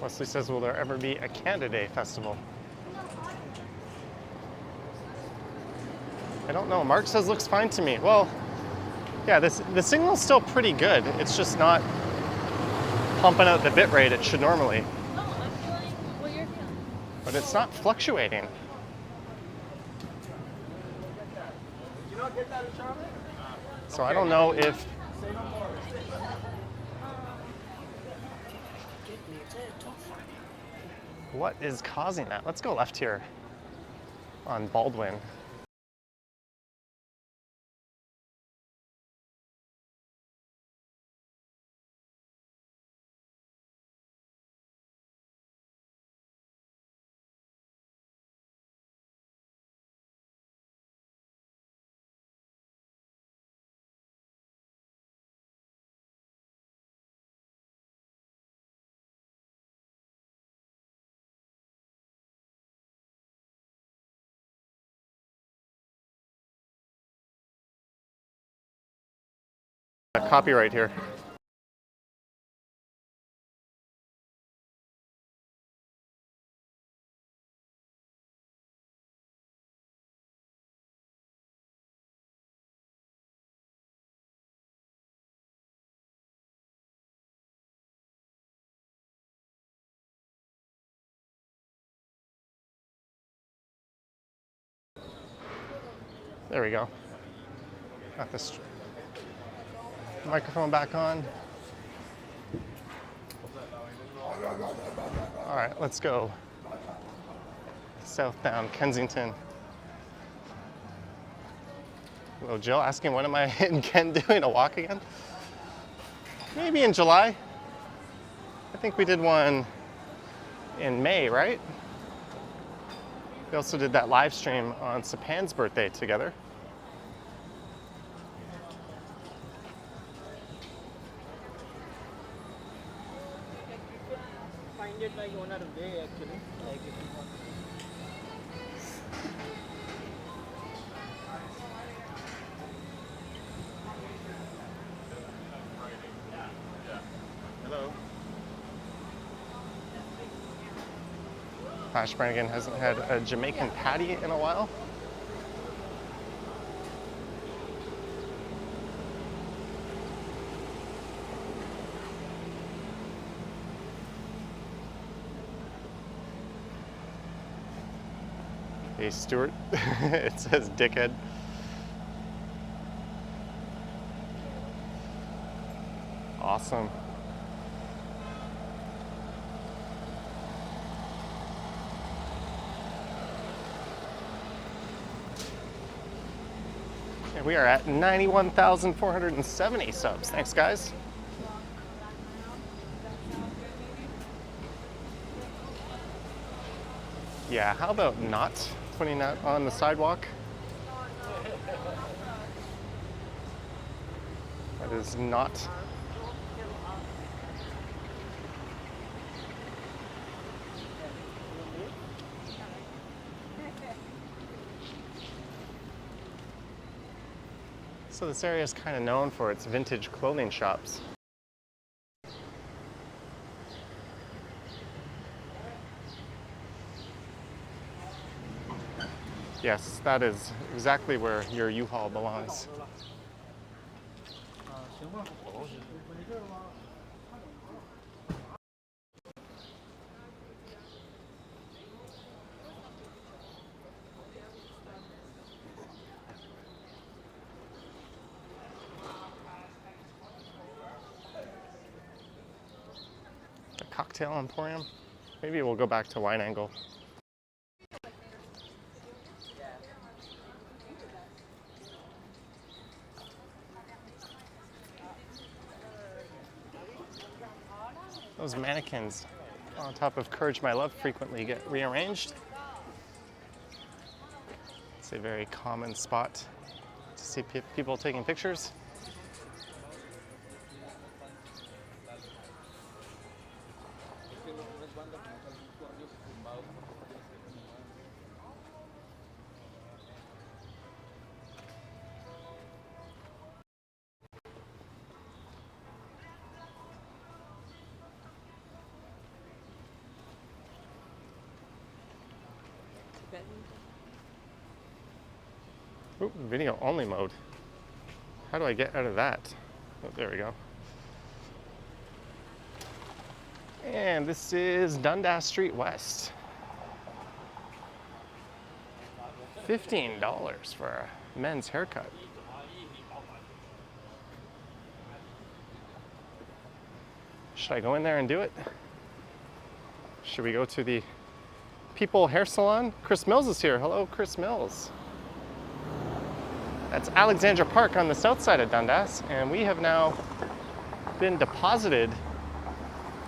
Wesley says, will there ever be a Canada Day festival? I don't know. Mark says looks fine to me. Well, yeah, the signal's still pretty good. It's just not pumping out the bit rate it should normally. No, I'm feeling what you're feeling. But it's not fluctuating. You not get that in Charlotte? So I don't know if... What is causing that? Let's go left here on Baldwin. Copyright here. There we go. Got this microphone back on. All right, let's go. Southbound, Kensington. Hello, Jill, asking when am I and Ken doing a walk again? Maybe in July. I think we did one in May, right? We also did that live stream on Sapan's birthday together. Find it like one other way actually. Like if you want. Hello. Flash Brannigan hasn't had a Jamaican patty in a while. Hey, Stuart. It says dickhead. Awesome. And we are at 91,470 subs. Thanks, guys. Yeah, how about not putting that on the sidewalk? That is not. So this area is kind of known for its vintage clothing shops. Yes, that is exactly where your U-Haul belongs. A cocktail emporium? Maybe we'll go back to Wine Angle. Those mannequins on top of Courage My Love frequently get rearranged. It's a very common spot to see people taking pictures. Ooh, video only mode. How do I get out of that? Oh, there we go. And this is Dundas Street West. $15 for a men's haircut. Should I go in there and do it? Should we go to the People Hair Salon? Chris Mills is here. Hello, Chris Mills. That's Alexandra Park on the south side of Dundas, and we have now been deposited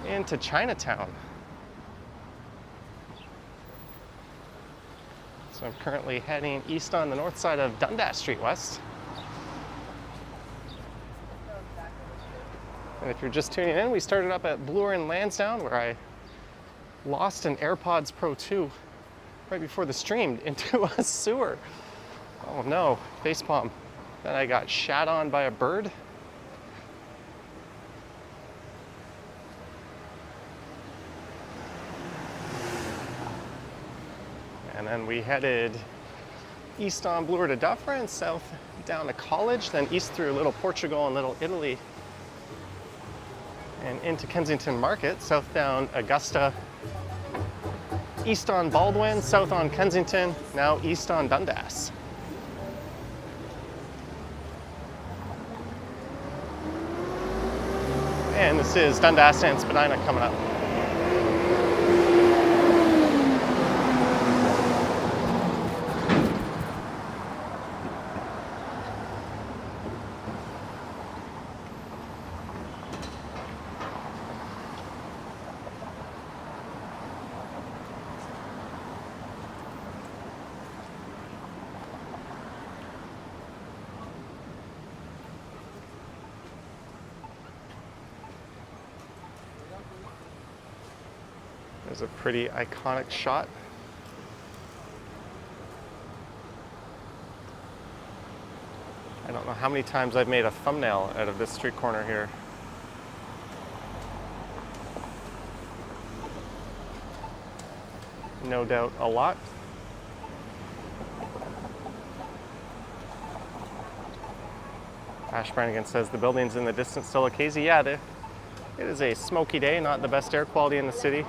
into Chinatown. So I'm currently heading east on the north side of Dundas Street West. And if you're just tuning in, we started up at Bloor in Landsdowne, where I lost an AirPods Pro 2 right before the stream into a sewer. Oh no, facepalm. Then I got shat on by a bird. And then we headed east on Bloor to Dufferin, south down to College, then east through Little Portugal and Little Italy, and into Kensington Market, south down Augusta, east on Baldwin, south on Kensington, now east on Dundas. And this is Dundas and Spadina coming up. There's a pretty iconic shot. I don't know how many times I've made a thumbnail out of this street corner here. No doubt a lot. Ash Brannigan says the buildings in the distance still look hazy. Yeah, it is a smoky day, not the best air quality in the city.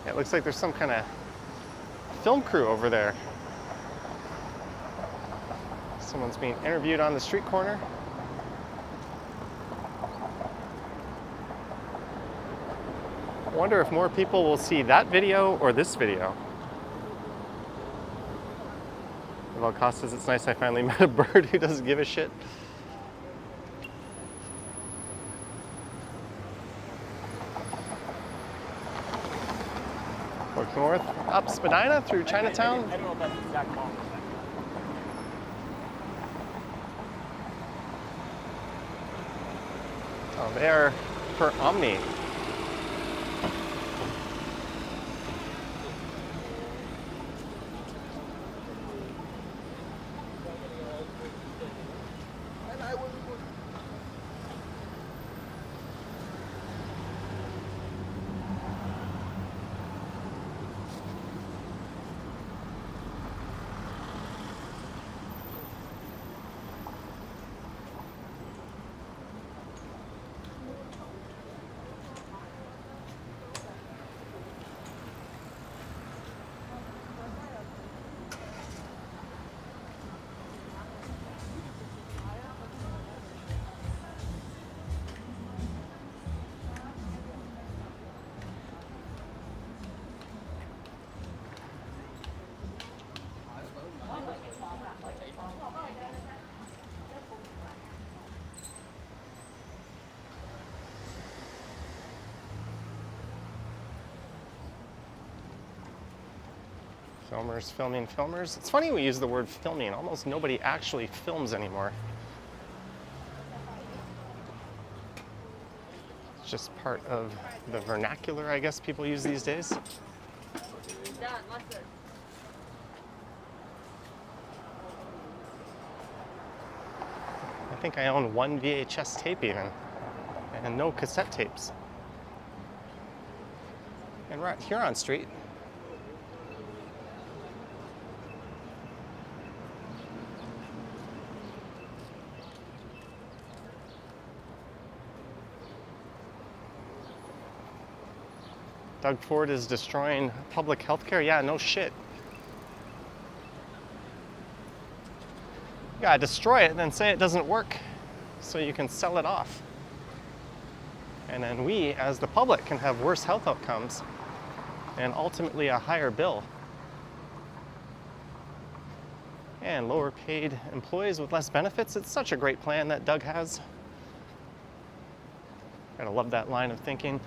It looks like there's some kind of film crew over there. Someone's being interviewed on the street corner. I wonder if more people will see that video or this video. Valcos says it's nice I finally met a bird who doesn't give a shit. Look north, up Spadina through Chinatown. I don't know if that's the exact call. Oh, they are for Omni. Filmers filming filmers. It's funny we use the word filming. Almost nobody actually films anymore. It's just part of the vernacular, I guess, people use these days. I think I own one VHS tape even, and no cassette tapes. we're at Huron Street. Doug Ford is destroying public health care. Yeah, no shit. You gotta destroy it and then say it doesn't work so you can sell it off. And then we, as the public, can have worse health outcomes and ultimately a higher bill. And lower paid employees with less benefits. It's such a great plan that Doug has. Gotta love that line of thinking.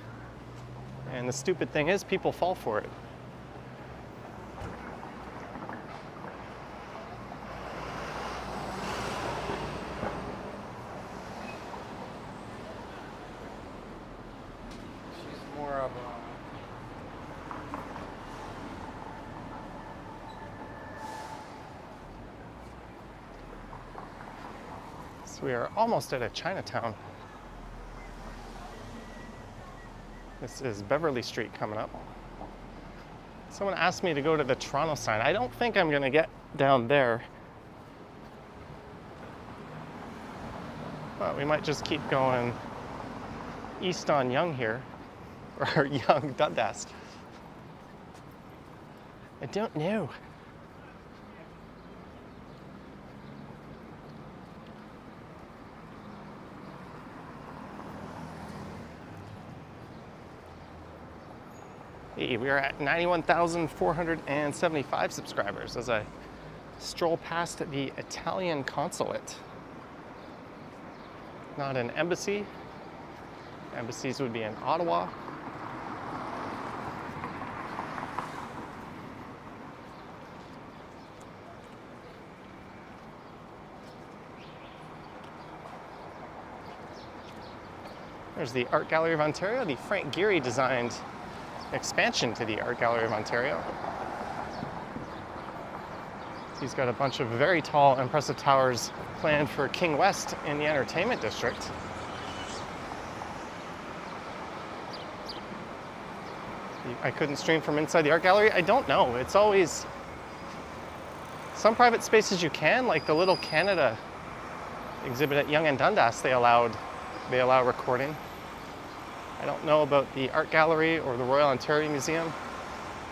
And the stupid thing is, people fall for it. She's more of a... So we are almost at a Chinatown. This is Beverly Street coming up. Someone asked me to go to the Toronto sign. I don't think I'm gonna get down there. But we might just keep going east on Yonge here, or Yonge Dundas. I don't know. Hey, we are at 91,475 subscribers as I stroll past the Italian consulate. Not an embassy. Embassies would be in Ottawa. There's the Art Gallery of Ontario, the Frank Gehry designed expansion to the Art Gallery of Ontario. He's got a bunch of very tall, impressive towers planned for King West in the entertainment district. I couldn't stream from inside the art gallery. I don't know. It's always some private spaces you can, like the Little Canada exhibit at Yonge and Dundas. They allow recording. I don't know about the art gallery or the Royal Ontario Museum.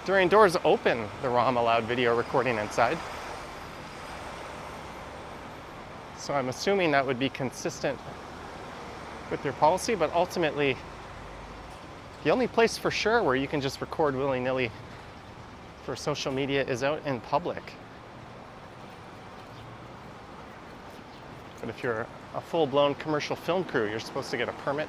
During doors open, the ROM allowed video recording inside. So I'm assuming that would be consistent with their policy, but ultimately, the only place for sure where you can just record willy-nilly for social media is out in public. But if you're a full-blown commercial film crew, you're supposed to get a permit.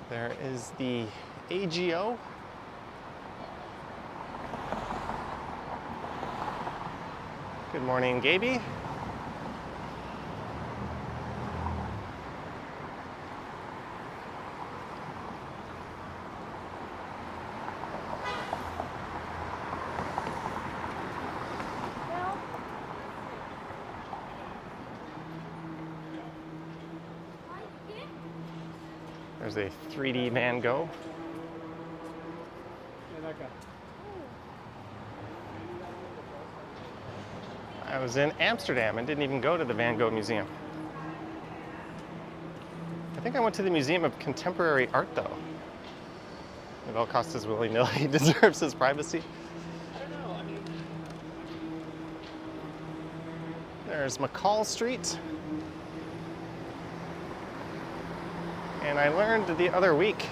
There is the AGO. Good morning, Gaby. There's a 3D Van Gogh. I was in Amsterdam and didn't even go to the Van Gogh Museum. I think I went to the Museum of Contemporary Art, though. Maybe Costa's willy-nilly. He deserves his privacy. I don't know, I mean... There's McCall Street. And I learned the other week,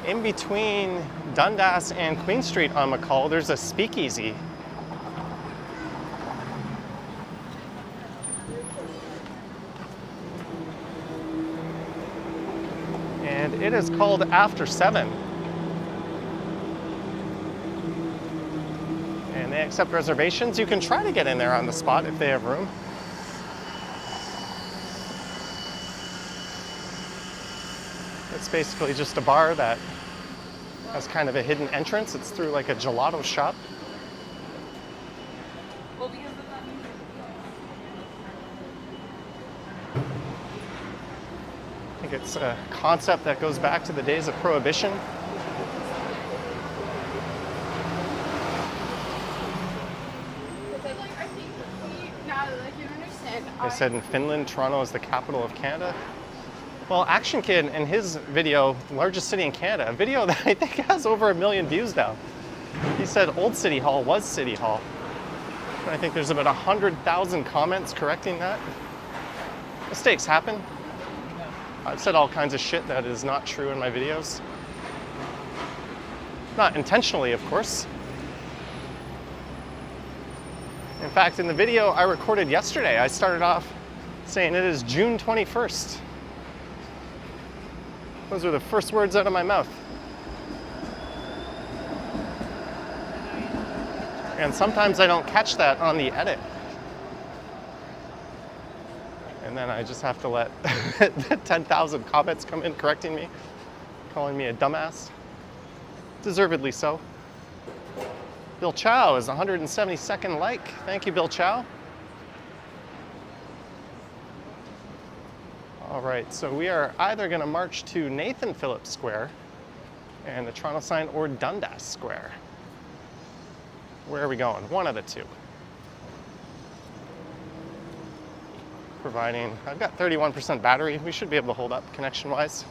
in between Dundas and Queen Street on McCall, there's a speakeasy. And it is called After 7. And they accept reservations. You can try to get in there on the spot if they have room. It's basically just a bar that has kind of a hidden entrance. It's through like a gelato shop. Well, because think it's a concept that goes back to the days of Prohibition. Because like I think now like you understand. They said in Finland, Toronto is the capital of Canada. Well, Action Kid in his video, largest city in Canada, a video that I think has over 1 million views now. He said Old City Hall was City Hall. And I think there's about 100,000 comments correcting that. Mistakes happen. I've said all kinds of shit that is not true in my videos. Not intentionally, of course. In fact, in the video I recorded yesterday, I started off saying it is June 21st. Those were the first words out of my mouth. And sometimes I don't catch that on the edit. And then I just have to let 10,000 comments come in correcting me, calling me a dumbass. Deservedly so. Bill Chow is 172nd like. Thank you, Bill Chow. All right, so we are either going to march to Nathan Phillips Square and the Toronto sign or Dundas Square. Where are we going? One of the two. Providing, I've got 31% battery. We should be able to hold up connection-wise.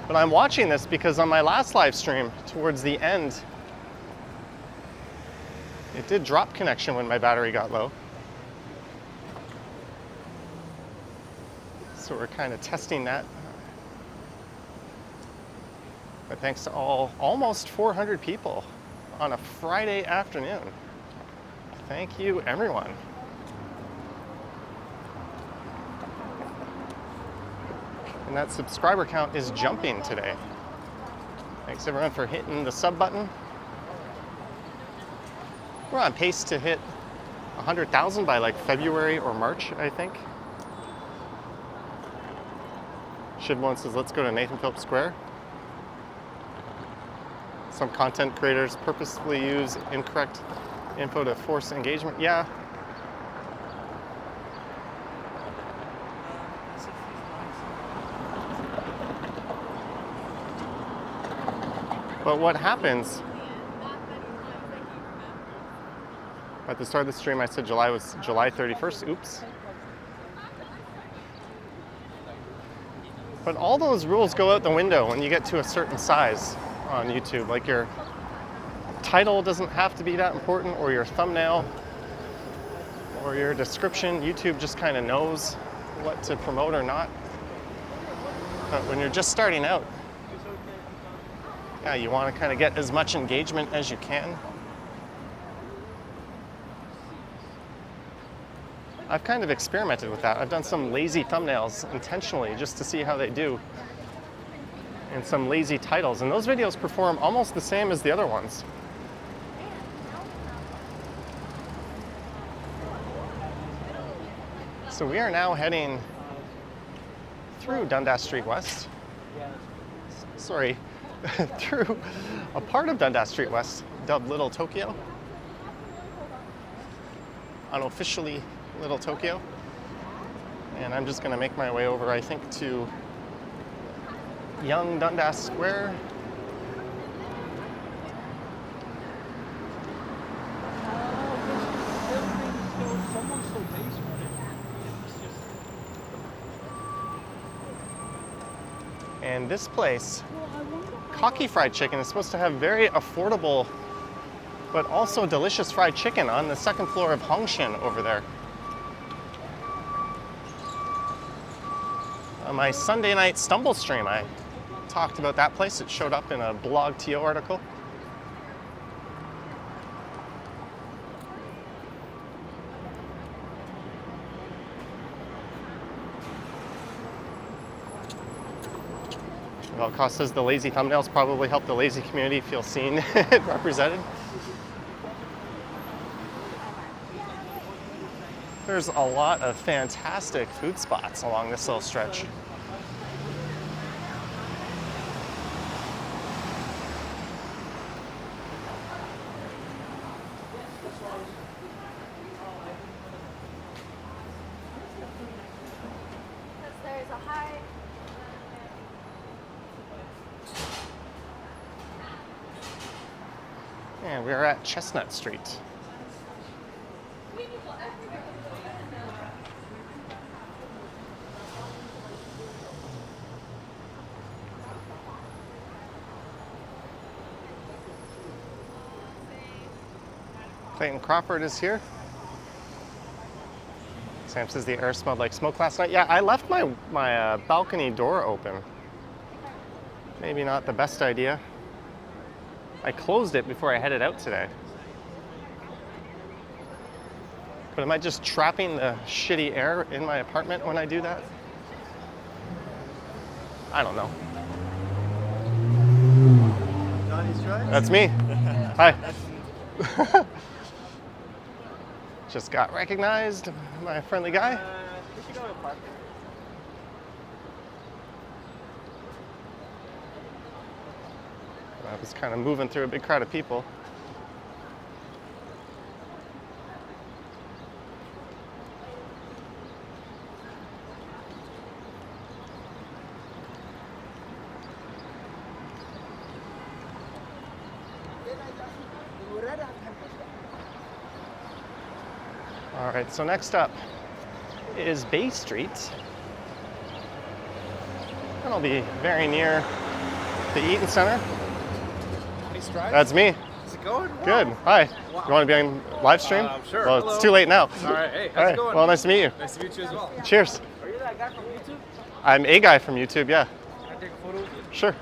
But I'm watching this because on my last live stream, towards the end, it did drop connection when my battery got low. So we're kind of testing that. But thanks to almost 400 people on a Friday afternoon. Thank you, everyone. And that subscriber count is jumping today. Thanks everyone for hitting the sub button. We're on pace to hit 100,000 by like February or March, I think. Shivlin says, let's go to Nathan Phillips Square. Some content creators purposefully use incorrect info to force engagement. Yeah. But what happens, at the start of the stream I said July was July 31st, oops. But all those rules go out the window when you get to a certain size on YouTube. Like your title doesn't have to be that important, or your thumbnail, or your description. YouTube just kind of knows what to promote or not. But when you're just starting out, yeah, you want to kind of get as much engagement as you can. I've kind of experimented with that. I've done some lazy thumbnails intentionally just to see how they do, and some lazy titles. And those videos perform almost the same as the other ones. So we are now heading through Dundas Street West. Sorry, through a part of Dundas Street West, dubbed Little Tokyo. Unofficially Little Tokyo. And I'm just gonna make my way over, I think, to Young Dundas Square. And this place, Cocky Fried Chicken, is supposed to have very affordable but also delicious fried chicken on the second floor of Hongshin over there. On my Sunday night stumble stream, I talked about that place. It showed up in a Blog TO article. Valcos says the lazy thumbnails probably help the lazy community feel seen and represented. There's a lot of fantastic food spots along this little stretch. And we're at Chestnut Street. Clayton Crawford is here. Sam says the air smelled like smoke last night. Yeah, I left my balcony door open. Maybe not the best idea. I closed it before I headed out today. But am I just trapping the shitty air in my apartment when I do that? I don't know. Johnny's right? That's me. Hi. Just got recognized, my friendly guy. We should go to the park. I was kind of moving through a big crowd of people. All right, so next up is Bay Street. And I'll be very near the Eaton Center. That's me. How's it going? Good. Hi. Wow. You want to be on live stream? Sure. Well, Hello. it's too late now. All right. Hey, how's All right. it going? Well, nice to meet you. Nice to meet you as well. Cheers. Are you that guy from YouTube? I'm a guy from YouTube, yeah. Can I take a photo with you? Sure.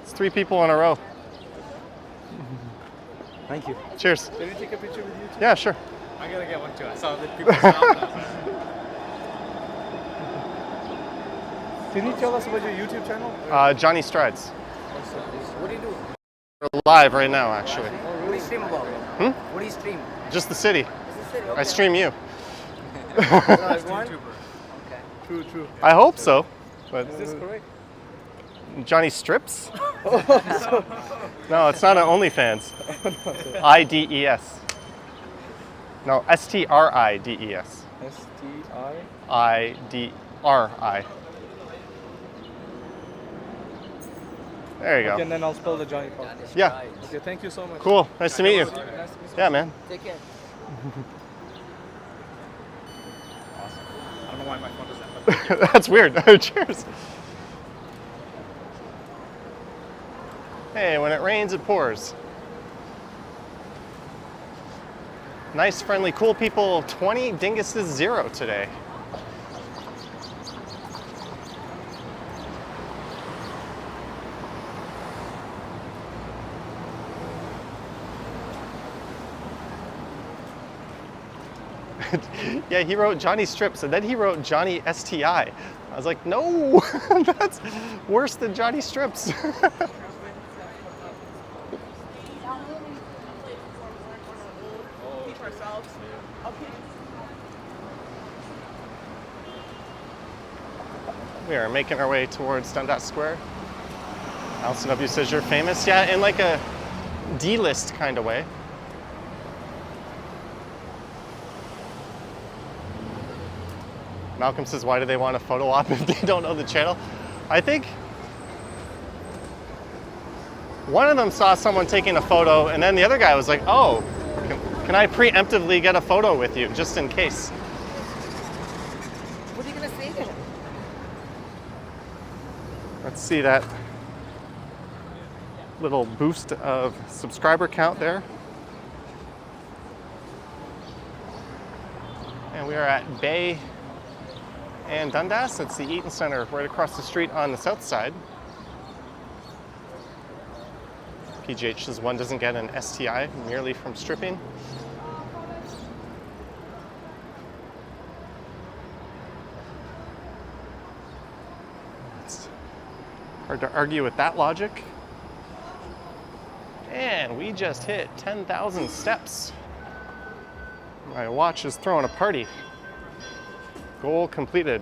It's 3 people in a row. Thank you. Cheers. Can you take a picture with you too? Yeah, sure. I gotta get one too. I saw the people stopping. Can you tell us about your YouTube channel? Johnny Strides. What do you do? We're live right now, actually. What do you stream about? What do you stream? Just the city. Is this it? I stream you. Nice one? YouTuber. Okay. True. I hope so. But Is this correct? Johnny Strips? No, it's not an OnlyFans. IDES. No, STRIDES. STI. IDRI. There you go. Okay, and then I'll spell the Johnny part. Yeah. Okay, thank you so much. Cool. Nice to meet you. Nice to meet you. Yeah, man. Take care. Awesome. I don't know why my phone does that, but thank you. That's weird. Cheers. Hey, when it rains, it pours. Nice, friendly, cool people. 20, Dinguses 0 today. Yeah, he wrote Johnny Strips, and then he wrote Johnny STI. I was like, no, that's worse than Johnny Strips. We are making our way towards Dundas Square. Alison W says you're famous. Yeah, in like a D-list kind of way. Malcolm says, why do they want a photo op if they don't know the channel? I think one of them saw someone taking a photo, and then the other guy was like, oh, can I preemptively get a photo with you, just in case? What are you gonna say then? Let's see that little boost of subscriber count there. And we are at Bay and Dundas. It's the Eaton Center right across the street on the south side. PGH says one doesn't get an STI merely from stripping. It's hard to argue with that logic. And we just hit 10,000 steps. My watch is throwing a party. Goal completed.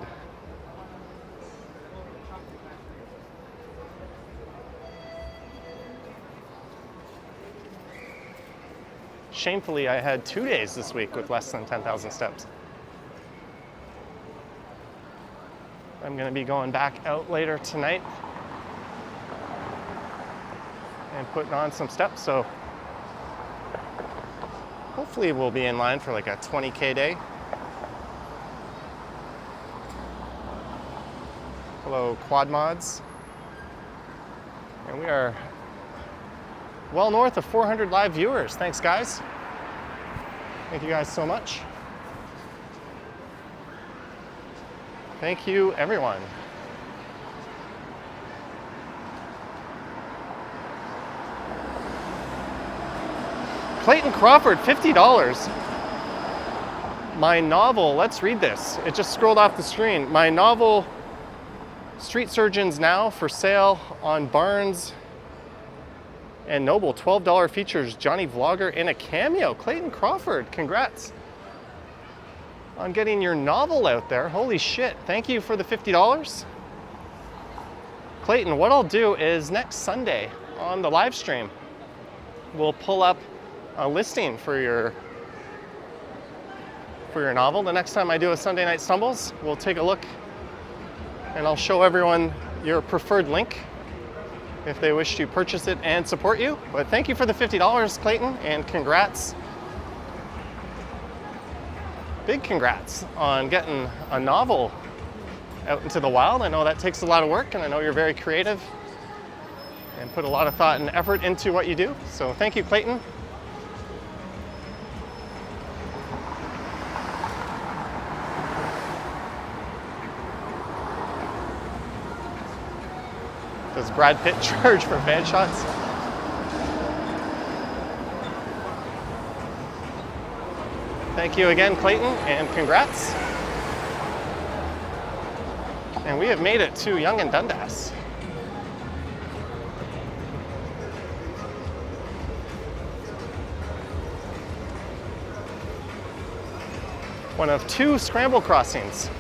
Shamefully, I had 2 days this week with less than 10,000 steps. I'm going to be going back out later tonight. and putting on some steps. So hopefully we'll be in line for like a 20K day. Hello, quad mods. And we are well north of 400 live viewers. Thanks, guys. Thank you guys so much. Thank you, everyone. Clayton Crawford, $50. My novel, let's read this. It just scrolled off the screen. My novel, Street Surgeons, now for sale on Barnes and Noble. $12 features Johnny Vlogger in a cameo. Clayton Crawford, congrats on getting your novel out there. Holy shit, thank you for the $50. Clayton, what I'll do is next Sunday on the live stream, we'll pull up a listing for your novel. The next time I do a Sunday Night Stumbles, we'll take a look and I'll show everyone your preferred link if they wish to purchase it and support you. But thank you for the $50, Clayton, and congrats. Big congrats on getting a novel out into the wild. I know that takes a lot of work, and I know you're very creative and put a lot of thought and effort into what you do. So thank you, Clayton. Does Brad Pitt charge for fan shots? Thank you again, Clayton, and congrats. And we have made it to Yonge and Dundas. One of two scramble crossings.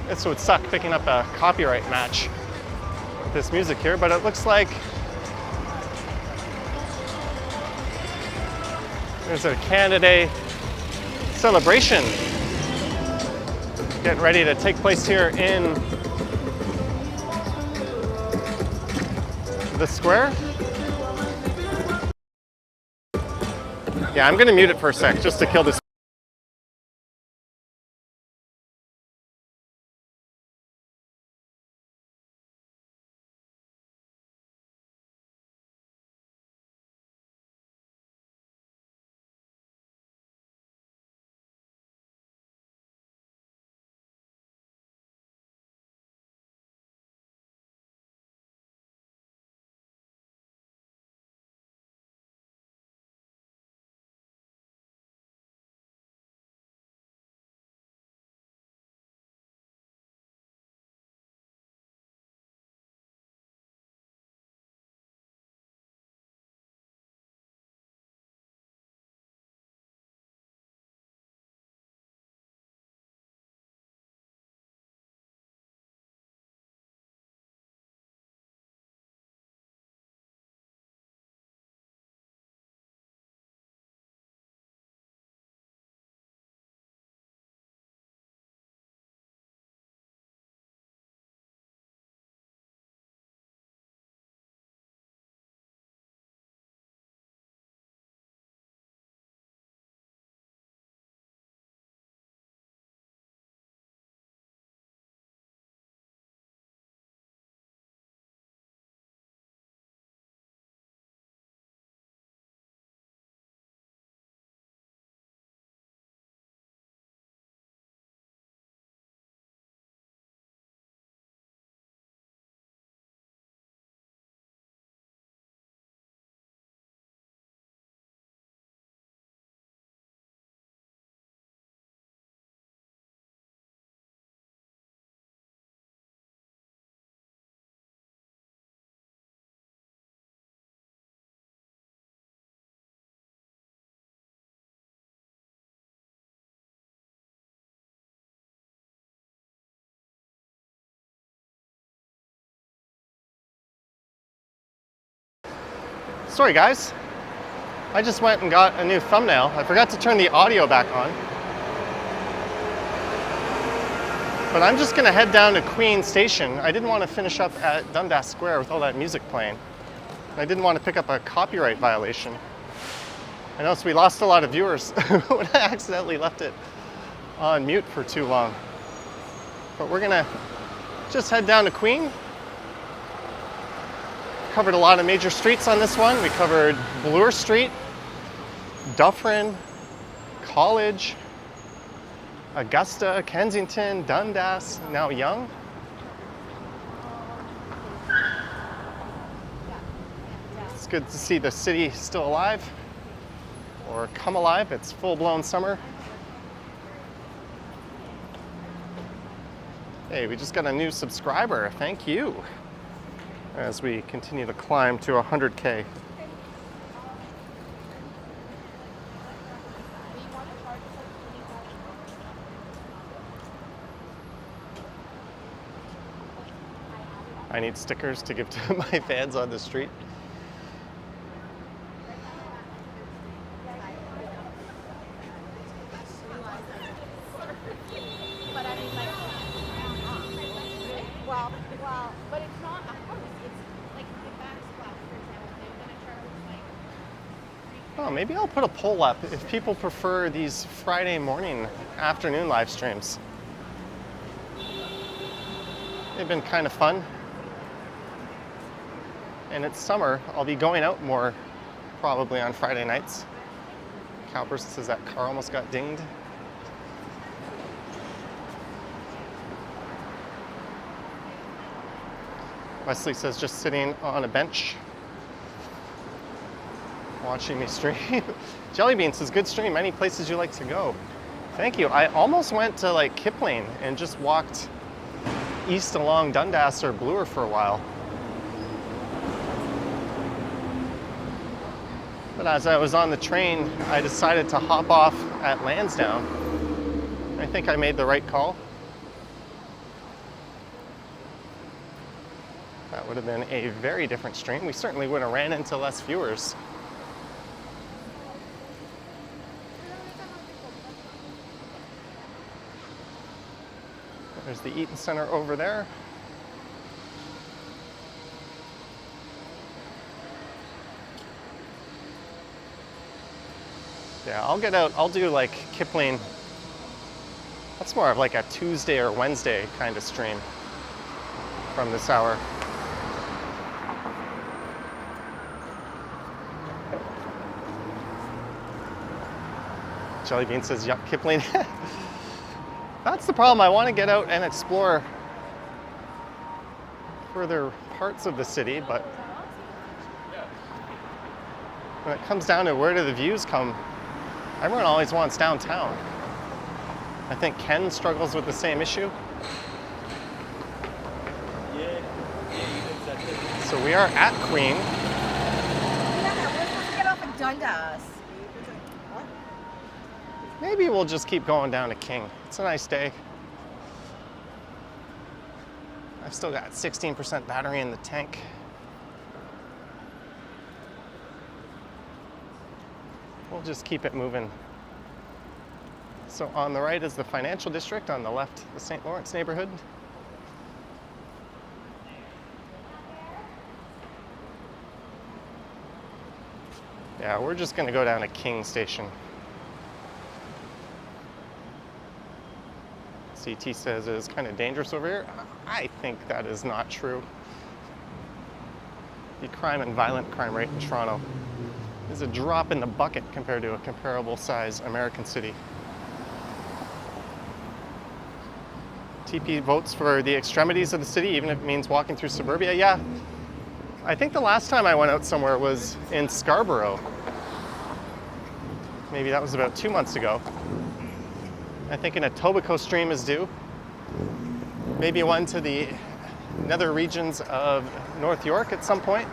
This would suck picking up a copyright match with this music here, but it looks like there's a Canada Day celebration getting ready to take place here in the square. Yeah, I'm gonna mute it for a sec just to kill this. Sorry, guys. I just went and got a new thumbnail. I forgot to turn the audio back on. But I'm just gonna head down to Queen Station. I didn't want to finish up at Dundas Square with all that music playing. I didn't want to pick up a copyright violation. I noticed we lost a lot of viewers when I accidentally left it on mute for too long. But we're gonna just head down to Queen. Covered a lot of major streets on this one. We covered Bloor Street, Dufferin, College, Augusta, Kensington, Dundas, now Yonge. It's good to see the city still alive, or come alive. It's full-blown summer. Hey, we just got a new subscriber. Thank you. As we continue to climb to 100K. I need stickers to give to my fans on the street. Well, but it's not a house. It's like the backsplash, for example. They're gonna charge like. Oh, maybe I'll put a poll up if people prefer these Friday morning, afternoon live streams. They've been kind of fun. And it's summer. I'll be going out more probably on Friday nights. Cowburst says that car almost got dinged. Wesley says just sitting on a bench watching me stream. Jellybean says good stream. Any places you like to go? Thank you. I almost went to like Kipling and just walked east along Dundas or Bloor for a while. But as I was on the train, I decided to hop off at Landsdowne. I think I made the right call. That would have been a very different stream. We certainly would have ran into less viewers. There's the Eaton Center over there. Yeah, I'll get out, I'll do like Kipling. That's more of like a Tuesday or Wednesday kind of stream from this hour. Jellybean says, yup, Kipling. That's the problem. I want to get out and explore further parts of the city, but when it comes down to where do the views come, everyone always wants downtown. I think Ken struggles with the same issue. So we are at Queen. Yeah, we're supposed to get off at Dundas. Maybe we'll just keep going down to King. It's a nice day. I've still got 16% battery in the tank. We'll just keep it moving. So on the right is the financial district, on the left, the St. Lawrence neighborhood. Yeah, we're just gonna go down to King Station. CT says it's kind of dangerous over here. I think that is not true. The crime and violent crime rate in Toronto is a drop in the bucket compared to a comparable size American city. TP votes for the extremities of the city, even if it means walking through suburbia. Yeah, I think the last time I went out somewhere was in Scarborough. Maybe that was about 2 months ago. I think an Etobicoke stream is due. Maybe one to the nether regions of North York at some point.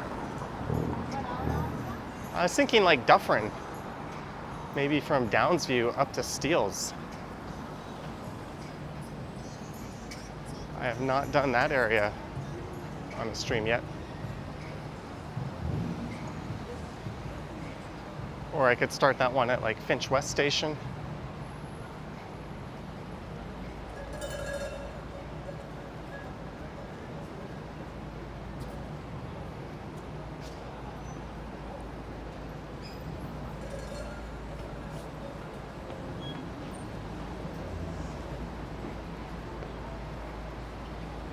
I was thinking like Dufferin, maybe from Downsview up to Steeles. I have not done that area on the stream yet. Or I could start that one at like Finch West Station.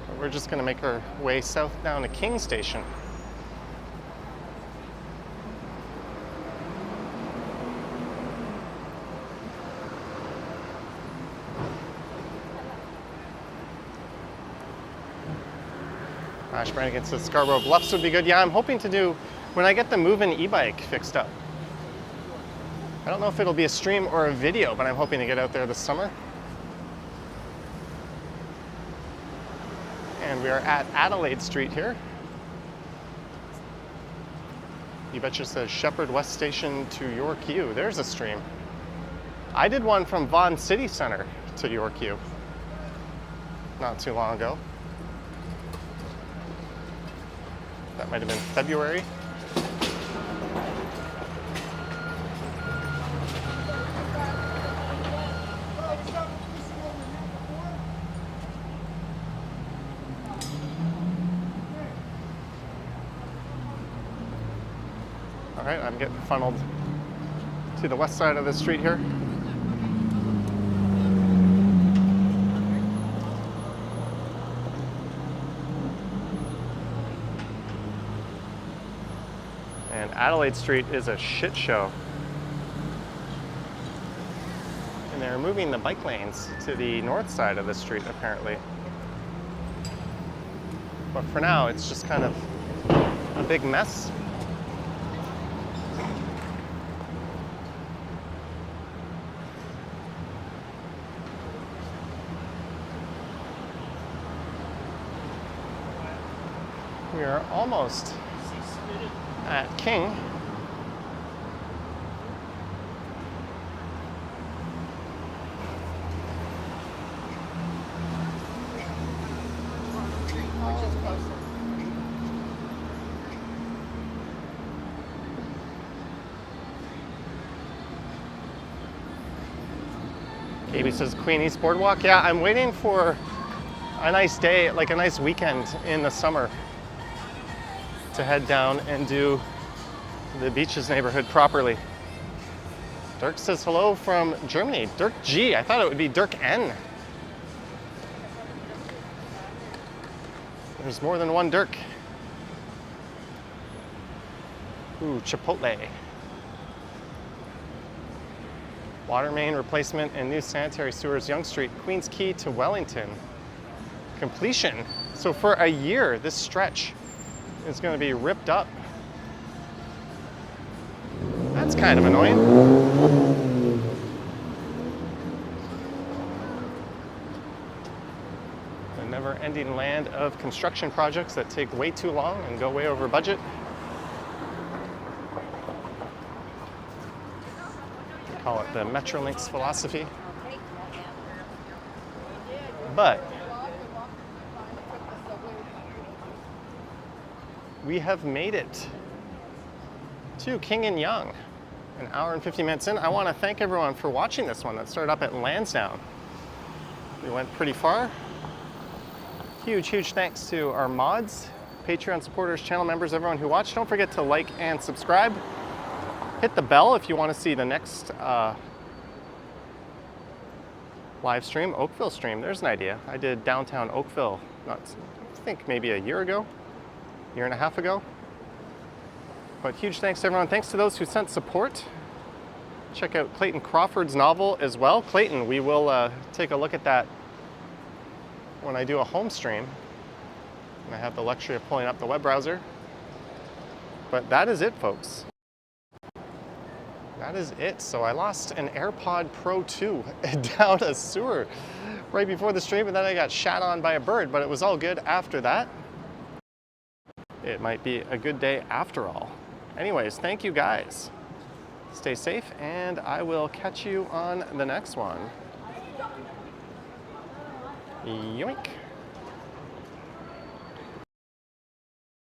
But we're just gonna make our way south down to King Station. Brannigan says Scarborough Bluffs would be good. Yeah, I'm hoping to do, when I get the move-in e-bike fixed up. I don't know if it'll be a stream or a video, but I'm hoping to get out there this summer. And we are at Adelaide Street here. You betcha says Shepherd West Station to York U. There's a stream. I did one from Vaughan City Centre to York U not too long ago. That might have been February. All right, I'm getting funneled to the west side of the street here. And Adelaide Street is a shit show. And they're moving the bike lanes to the north side of the street, apparently. But for now, it's just kind of a big mess. We are almost at King. Katie says Queen East Boardwalk. Yeah, I'm waiting for a nice day, like a nice weekend in the summer, to head down and do the beaches neighborhood properly. Dirk says hello from Germany. Dirk G. I thought it would be Dirk N. There's more than one Dirk. Ooh, Chipotle. Water main replacement and new sanitary sewers, Yonge Street, Queens Quay to Wellington. Completion. So for a year, this stretch is going to be ripped up. That's kind of annoying. The never-ending land of construction projects that take way too long and go way over budget. We call it the Metrolinx philosophy. But we have made it to King and Yonge, an hour and 50 minutes in. I want to thank everyone for watching this one that started up at Landsdowne. We went pretty far. Huge, huge thanks to our mods, Patreon supporters, channel members, everyone who watched. Don't forget to like and subscribe. Hit the bell if you want to see the next live stream, Oakville stream. There's an idea. I did downtown Oakville, I think maybe a year ago. Year and a half ago. But huge thanks to everyone. Thanks to those who sent support. Check out Clayton Crawford's novel as well. Clayton, we will take a look at that when I do a home stream. And I have the luxury of pulling up the web browser. But that is it, folks. That is it. So I lost an AirPod Pro 2 down a sewer right before the stream, and then I got shat on by a bird, but it was all good after that. It might be a good day after all. Anyways, thank you guys. Stay safe, and I will catch you on the next one. Yoink.